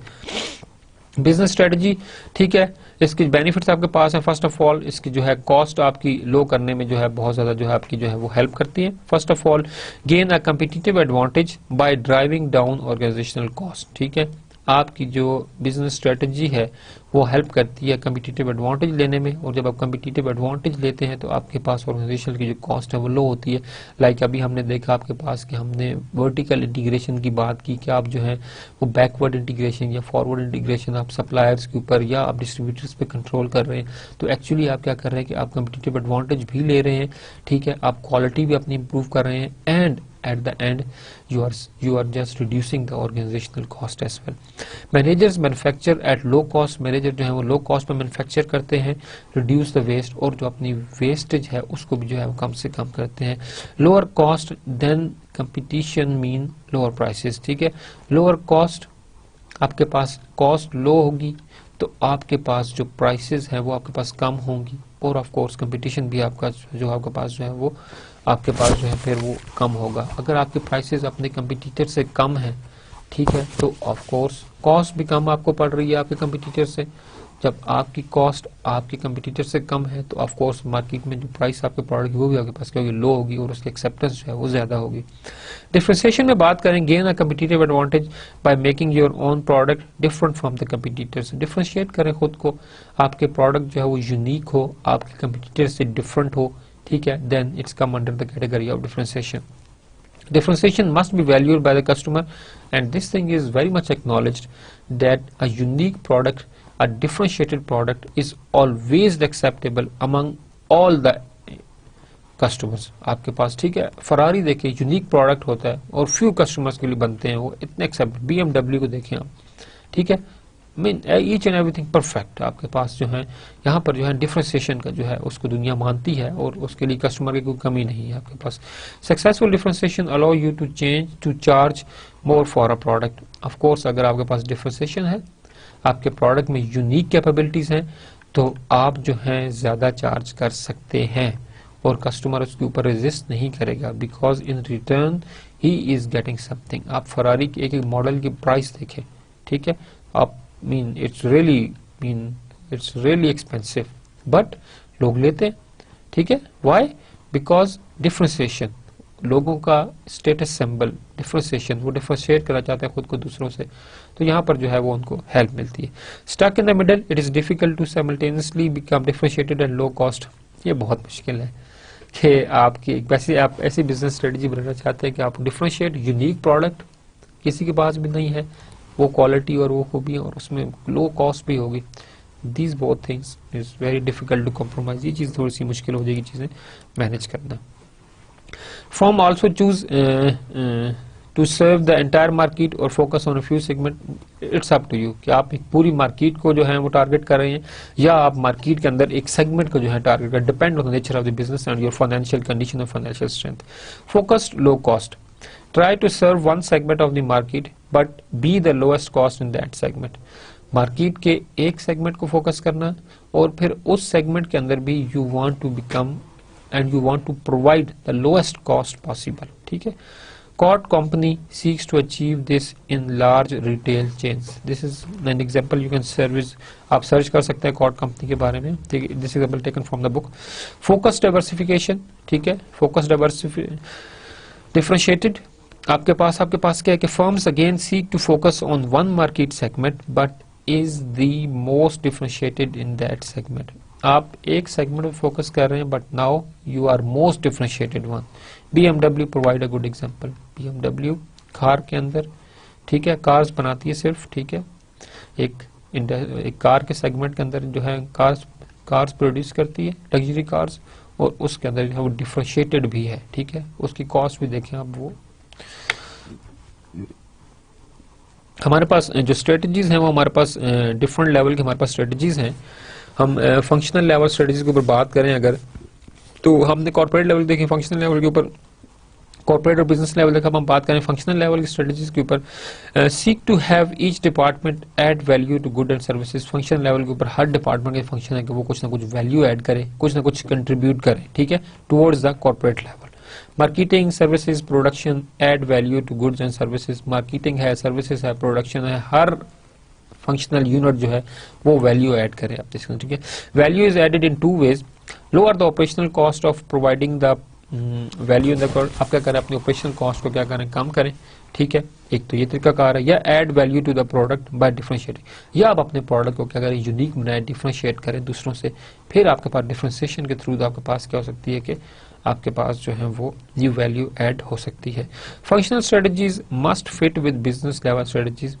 बिजनेस स्ट्रेटजी, ठीक है, इसकी बेनिफिट्स आपके पास है। फर्स्ट ऑफ ऑल इसकी जो है कॉस्ट आपकी लो करने में जो है बहुत ज्यादा जो है आपकी जो है वो हेल्प करती है। First of all gain a competitive advantage by driving down organisational cost, ठीक है। आपकी जो बिजनेस स्ट्रेटजी है वो हेल्प करती है कम्पिटिटिव एडवांटेज लेने में, और जब आप कम्पिटिटिव एडवांटेज लेते हैं तो आपके पास ऑर्गेनाइजेशन की जो कॉस्ट है वो लो होती है। लाइक अभी हमने देखा आपके पास कि हमने वर्टिकल इंटीग्रेशन की बात की कि आप जो है वो बैकवर्ड इंटीग्रेशन या फॉरवर्ड इंटीग्रेशन आप सप्लायर्स के ऊपर या आप डिस्ट्रीब्यूटर्स पे कंट्रोल कर रहे हैं, तो एक्चुअली आप क्या कर रहे हैं कि आप कम्पिटिटिव एडवांटेज भी ले रहे हैं, ठीक है, आप क्वालिटी भी अपनी इंप्रूव कर रहे हैं, and at the end you are just reducing the organizational cost as well. Managers manufacture at low cost, manager जो है वो लो कॉस्ट में मैन्युफैक्चर करते हैं, reduce the waste, और जो अपनी वेस्टेज है उसको भी जो है वो कम से कम करते हैं। Lower cost than competition mean lower prices, ठीक है। लोअर कॉस्ट, आपके पास कॉस्ट लो होगी तो आपके पास जो प्राइसेस है वो आपके पास कम होंगी, और ऑफ कोर्स कंपटीशन भी आपका जो आपके पास जो है वो आपके पास जो है फिर वो कम होगा। अगर आपके प्राइसेस अपने कंपटीटर से कम है, ठीक है, तो ऑफ कोर्स कॉस्ट भी कम आपको पड़ रही है आपके कंपटीटर से। जब आपकी कॉस्ट आपके कंपटीटर से कम है तो ऑफ कोर्स मार्केट में जो प्राइस आपके प्रोडक्ट की वो भी आपके पास क्या होगी, लो होगी, और उसकी एक्सेप्टेंस जो है वो ज्यादा होगी। डिफरेंशिएशन में बात करें, gain a competitive advantage by making your own product different from the competitors. Differentiate करें खुद को, आपके प्रोडक्ट जो है वो यूनिक हो, आपके कंपटीटर से डिफरेंट हो, ठीक है, then it's come under the category of differentiation. Differentiation must be valued by the customer, and this thing is very much acknowledged that a unique product, a differentiated product is always acceptable among all the customers. आपके पास, ठीक है, फरारी देखिए यूनिक प्रोडक्ट होता है और फ्यू कस्टमर्स के लिए बनते हैं, वो इतने एक्सेप्ट। BMW को देखें आप, ठीक है, mean each and everything perfect. आपके पास जो है यहाँ पर जो है डिफरेंशिएशन का जो है उसको दुनिया मानती है और उसके लिए कस्टमर की कोई कमी नहीं है आपके पास। Successful differentiation allow you to charge more for a product. Of course अगर आपके पास डिफरेंशिएशन है, आपके प्रोडक्ट में यूनिक कैपेबिलिटीज हैं, तो आप जो है ज्यादा चार्ज कर सकते हैं और कस्टमर उसके ऊपर रेजिस्ट नहीं करेगा, because in return he is getting something. आप फरारी के एक एक मॉडल की प्राइस देखें, ठीक है, आप it's really expensive, but लोग लेते हैं, ठीक है, why? Because differentiation, लोगों का स्टेटस सिंबल डिफरेंशिएशन, वो डिफरेंशिएट करना चाहते हैं खुद को दूसरों से, तो यहाँ पर जो है वो उनको हेल्प मिलती है। Stuck in the middle, it is difficult to simultaneously become differentiated and low cost. ये बहुत मुश्किल है कि आपकी वैसे आप ऐसी बिजनेस स्ट्रेटजी बनाना चाहते हैं कि आप डिफरेंशिएट यूनिक प्रोडक्ट किसी के पास भी नहीं है, वो क्वालिटी और वो खूबी और उसमें लो कॉस्ट भी होगी, these both things is very difficult to compromise, ये चीज थोड़ी सी मुश्किल हो जाएगी चीजें मैनेज करना. Firm also choose to serve the entire market or focus on a few segment. It's up to you कि आप एक पूरी मार्केट को जो है वो टारगेट कर रहे हैं या आप मार्केट के अंदर एक सेगमेंट को जो है टारगेट कर. Depend on the nature of the business and your financial condition और financial strength. Focused low cost. Try to serve one segment of the market but be the lowest cost in that segment. Market के एक सेगमेंट को फोकस करना और फिर उस सेगमेंट के अंदर भी you want to become and you want to provide the lowest cost possible. ठीक है. Cod company seeks to achieve this in large retail chains. This is an example you can service. आप सर्च कर सकते हैं Cod company के बारे में. ठीक है. This example taken from the book. Focus diversification. ठीक है. Focus differentiated. आपके पास क्या है कि firms again seek to focus on one market segment but is the most differentiated in that segment. आप एक सेगमेंट में फोकस कर रहे हैं but now you are most differentiated one. BMW provide a good example. BMW car के अंदर, ठीक है, कार्स बनाती है सिर्फ, ठीक है, एक कार के सेगमेंट के अंदर जो है कार्स प्रोड्यूस करती है, लग्जरी कार्स, और उसके अंदर जो है वो डिफरेंशिएटेड भी है. ठीक है. उसकी कॉस्ट भी देखें आप. वो हमारे पास जो स्ट्रेटजीज हैं वो हमारे पास डिफरेंट लेवल के हमारे पास स्ट्रेटजीज हैं. हम फंक्शनल लेवल स्ट्रेटजीज के ऊपर बात करें अगर, तो हमने कॉर्पोरेट लेवल देखें, फंक्शनल लेवल के ऊपर, कॉर्पोरेट और बिजनेस लेवल देखा. हम बात करें फंक्शनल लेवल की स्ट्रेटजीज के ऊपर. Seek to have each department add value to good and services. Functional level के ऊपर हर डिपार्टमेंट के फंक्शन है कि वो कुछ ना कुछ वैल्यू ऐड करे, कुछ ना कुछ कंट्रीब्यूट करे. ठीक है. Towards the corporate level. Marketing, services, production add value to goods and services. Marketing है, सर्विसेज है, प्रोडक्शन है, हर फंक्शनल यूनिट जो है वो वैल्यू ऐड करे. आप देख सकते हैं. ठीक है. Value is added in two ways. Lower the operational cost of providing the value in the product. आप क्या करें, अपनी ऑपरेशनल कॉस्ट को क्या करें, कम करें. ठीक है. एक तो ये तरीका कार है. या add value to the product by differentiating. या आप अपने प्रोडक्ट को क्या करें, यूनिक बनाए, डिफरेंशिएट करें दूसरों से. फिर आपके पास डिफरेंशिएशन के थ्रू आपके पास क्या हो सकती है कि आपके पास जो है वो न्यू वैल्यू ऐड हो सकती है. Functional strategies must fit with business level strategies.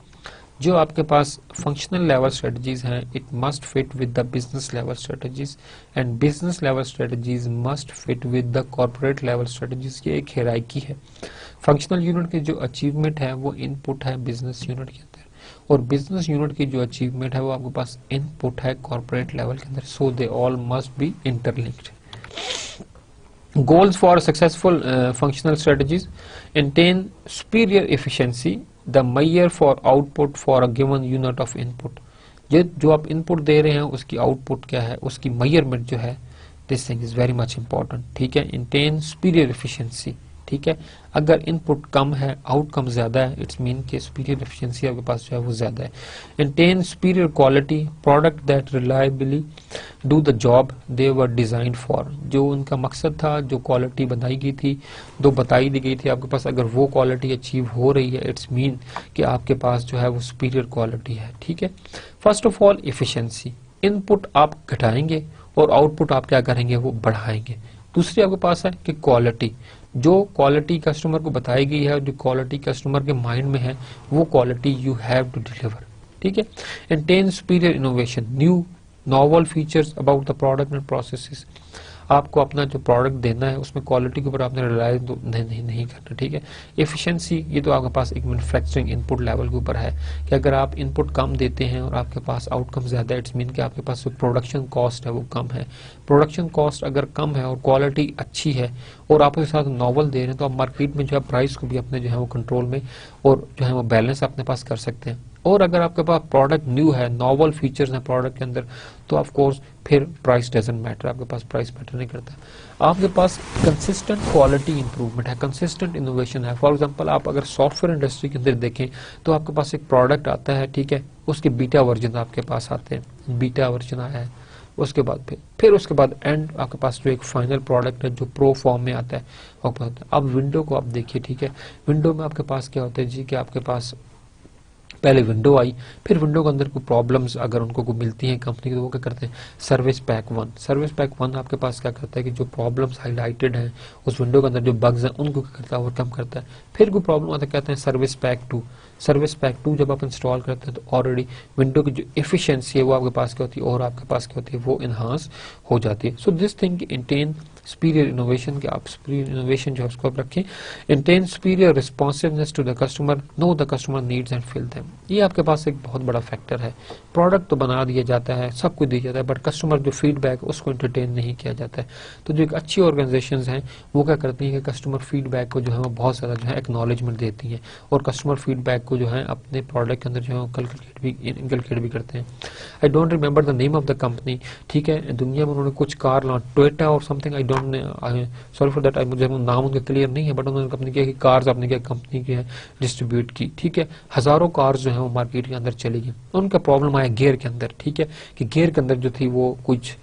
जो आपके पास फंक्शनल लेवल स्ट्रेटजीज हैं, it must fit with the business level strategies and business level strategies must fit with the corporate level strategies. ये एक हायरार्की है. फंक्शनल यूनिट की जो अचीवमेंट है वो इनपुट है बिजनेस यूनिट के अंदर, और बिजनेस यूनिट की जो अचीवमेंट है वो आपके पास इनपुट है कॉर्पोरेट लेवल के अंदर. So they all must be interlinked. Goals for successful functional strategies: attain superior efficiency, the measure for output for a given unit of input. जो आप इनपुट दे रहे हैं उसकी आउटपुट क्या है, उसकी मेजरमेंट जो है, this thing is very much important. ठीक है. attain superior efficiency. ठीक है. अगर इनपुट कम है, आउटकम ज्यादा है, इट्स मीन के सुपीरियर एफिशिएंसी आपके पास जो है वो ज्यादा है. attain superior quality, product that reliably do the job they were designed for. जो उनका मकसद था, जो क्वालिटी बनाई गई थी, जो बताई दी गई थी आपके पास, अगर वो क्वालिटी अचीव हो रही है, इट्स मीन कि आपके पास जो है वो सुपीरियर क्वालिटी है. ठीक है. First of all efficiency. Input आप घटाएंगे और आउटपुट आप क्या करेंगे, वो बढ़ाएंगे. दूसरी आपके पास है कि क्वालिटी. जो क्वालिटी कस्टमर को बताई गई है, जो क्वालिटी कस्टमर के माइंड में है, वो quality you have to deliver. ठीक है. Attain superior innovation, new novel features about the product and processes. आपको अपना जो प्रोडक्ट देना है उसमें क्वालिटी के ऊपर आपने रिलाय नहीं करना. ठीक है. एफिशिएंसी, ये तो आपके पास एक मैन्युफैक्चरिंग इनपुट लेवल के ऊपर है कि अगर आप इनपुट कम देते हैं और आपके पास आउटकम ज्यादा है, इट्स मीन कि आपके पास जो प्रोडक्शन कॉस्ट है वो कम है. प्रोडक्शन कॉस्ट अगर कम है और क्वालिटी अच्छी है और आप उसके साथ नॉवल दे रहे हैं, तो आप मार्केट में जो है प्राइस को भी अपने जो है वो कंट्रोल में और जो है वो बैलेंस अपने पास कर सकते हैं. और अगर आपके पास प्रोडक्ट न्यू है, नॉवल फीचर्स हैं प्रोडक्ट के अंदर, तो ऑफ कोर्स फिर प्राइस डजंट मैटर. आपके पास प्राइस मैटर नहीं करता. आपके पास कंसिस्टेंट क्वालिटी इंप्रूवमेंट है, कंसिस्टेंट इनोवेशन है. फॉर एग्जांपल आप अगर सॉफ्टवेयर इंडस्ट्री के अंदर देखें तो आपके पास एक प्रोडक्ट आता है, ठीक है, उसके बीटा वर्जन आपके पास आते हैं, बीटा वर्जन आया है, उसके बाद फिर उसके बाद एंड आपके पास जो एक फाइनल प्रोडक्ट है जो प्रो फॉर्म में आता है. अब विंडो को आप देखिए. ठीक है. विंडो में आपके पास क्या होता है जी, कि आपके पास पहले विंडो आई, फिर विंडो के अंदर कोई प्रॉब्लम्स अगर उनको को मिलती हैं कंपनी की, तो वो क्या करते हैं सर्विस पैक 1। सर्विस पैक 1 आपके पास क्या करता है कि जो प्रॉब्लम्स हाईलाइटेड हैं उस विंडो के अंदर, जो बग्स हैं, उनको क्या करता है ओवरकम करता है। फिर कोई प्रॉब्लम आता है, कहते हैं सर्विस पैक 2। सर्विस पैक 2 जब आप इंस्टॉल करते हैं तो ऑलरेडी विंडो की जो एफिशिएंसी है वो आपके पास क्या होती है और आपके पास क्या होती है वो इन्हांस हो जाती है। So this thing attain superior innovation कि आप superior innovation जो है उसको आप रखें, इंटेन superior responsiveness to the customer, know the customer needs and fill them। ये आपके पास एक बहुत बड़ा फैक्टर है। प्रोडक्ट तो बना दिया जाता है, सब कुछ दिया जाता है, बट कस्टमर जो फीडबैक उसको एंटरटेन नहीं किया जाता है। तो जो एक अच्छी ऑर्गेनाइजेशन हैं वो क्या करती हैं कि कस्टमर फीडबैक को जो है वो बहुत ज़्यादा जो है एक्नॉलेजमेंट देती हैं और कस्टमर फीडबैक को जो है अपने प्रोडक्ट के अंदर जो है इनकलकेट भी करते हैं। I don't remember the name of the company, ठीक है, दुनिया में उन्होंने कुछ कार लॉन्च, टोयोटा और something, I sorry for that, मुझे नाम उनका क्लियर नहीं है, बट उन्होंने कंपनी किया कि कार्स अपने क्या कंपनी की है डिस्ट्रीब्यूट की, ठीक है। हजारों कार्स जो है वो मार्केट के अंदर चली गई। उनका प्रॉब्लम आया गियर के अंदर, ठीक है, कि गियर के अंदर जो थी वो कुछ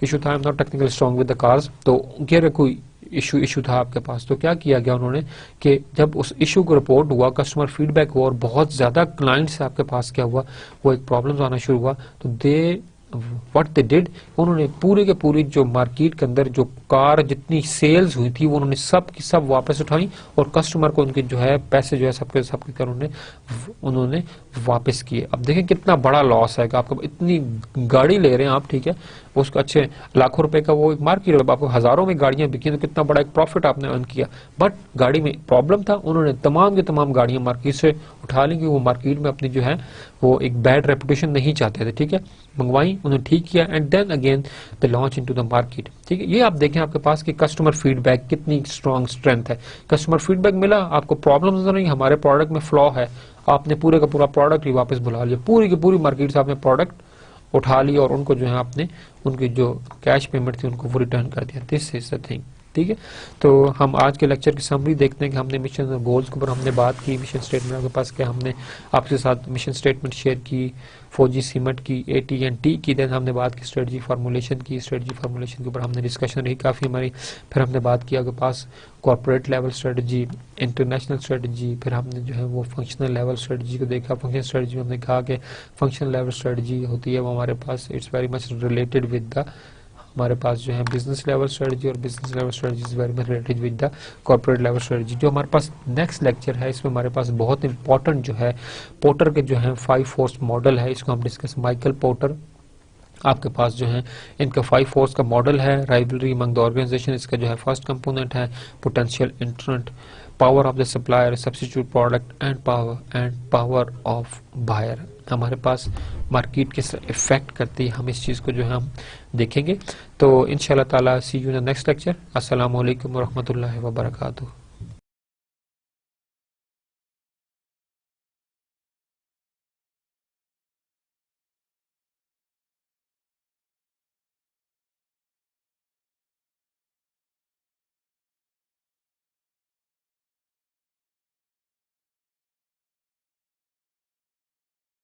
इशू था। I am not technically strong with the cars, तो गियर कोई इशू था आपके पास। तो क्या किया गया उन्होंने कि जब उस इशू को रिपोर्ट हुआ, कस्टमर फीडबैक हुआ और बहुत ज्यादा क्लाइंट्स आपके पास क्या हुआ, वो एक प्रॉब्लम्स आना शुरू हुआ, तो व्हाट दे डिड, उन्होंने पूरी के पूरी जो मार्केट के अंदर जो कार जितनी सेल्स हुई थी वो उन्होंने सब की सब वापस उठाई और कस्टमर को उनके जो है पैसे जो है सबके सबके उन्होंने वापस किए। अब देखें कितना बड़ा लॉस है कि आपको इतनी गाड़ी ले रहे हैं आप, ठीक है, उसको अच्छे लाखों रुपए का वो एक मार्केट, आपको हजारों में गाड़ियां बिकी तो कितना बड़ा एक प्रॉफिट आपने अर्न किया, बट गाड़ी में प्रॉब्लम था। उन्होंने तमाम की तमाम गाड़ियां मार्केट से उठा ली, वो मार्केट में अपनी जो है वो एक बैड रेपुटेशन नहीं चाहते थे, ठीक है, मंगवाई, उन्होंने ठीक किया and then again the launch into the market, ठीक है। ये आप देखें आपके पास कि कस्टमर फीडबैक कितनी स्ट्रॉन्ग स्ट्रेंथ है। कस्टमर फीडबैक मिला, आपको प्रॉब्लम नजर नहीं, हमारे प्रोडक्ट में फ्लॉ है, आपने पूरे का पूरा प्रोडक्ट ही वापस बुला लिया, पूरी की पूरी मार्केट से आपने प्रोडक्ट उठा लिया और उनको जो है आपने उनकी जो कैश पेमेंट थी उनको वो रिटर्न कर दिया। दिस इज द थिंग, ठीक है। तो हम आज के लेक्चर की समरी देखते हैं कि हमने मिशन और गोल्स के ऊपर हमने बात की, मिशन स्टेटमेंट आपके पास क्या, हमने आपके साथ मिशन स्टेटमेंट शेयर की, फौजी सीमेंट की, AT&T की, देन हमने बात की स्ट्रेटजी फार्मूलेशन की, स्ट्रेटजी फार्मूलेशन के ऊपर हमने डिस्कशन रही काफ़ी हमारी। फिर हमने बात की आपके पास corporate level strategy, international strategy, फिर हमने जो है वो फंक्शनल लेवल स्ट्रेटजी को देखा। फंक्शनल स्ट्रेटजी में हमने कहा कि फंक्शनल लेवल स्ट्रेटजी होती है वो हमारे पास it's very much related with the हमारे पास जो है बिजनेस लेवल स्ट्रेटजी, और business level strategy is very much related with the corporate level strategy. जो हमारे पास नेक्स्ट लेक्चर है इसमें हमारे पास बहुत इंपॉर्टेंट जो है पोर्टर के जो है 5 फोर्स मॉडल है, इसको हम डिस्कस, माइकल पोर्टर आपके पास जो है इनका 5 फोर्स का मॉडल है, राइवलरी अमंग द ऑर्गेनाइजेशन इसका जो है फर्स्ट कंपोनेंट है, potential entrant, power of the supplier, substitute product and power of buyer. हमारे पास मार्केट किस इफेक्ट करती है, हम इस चीज़ को जो है हम देखेंगे। तो इंशाल्लाह ताला see you in the next lecture. अस्सलाम वालेकुम व रहमतुल्लाहि व बरकातुहू।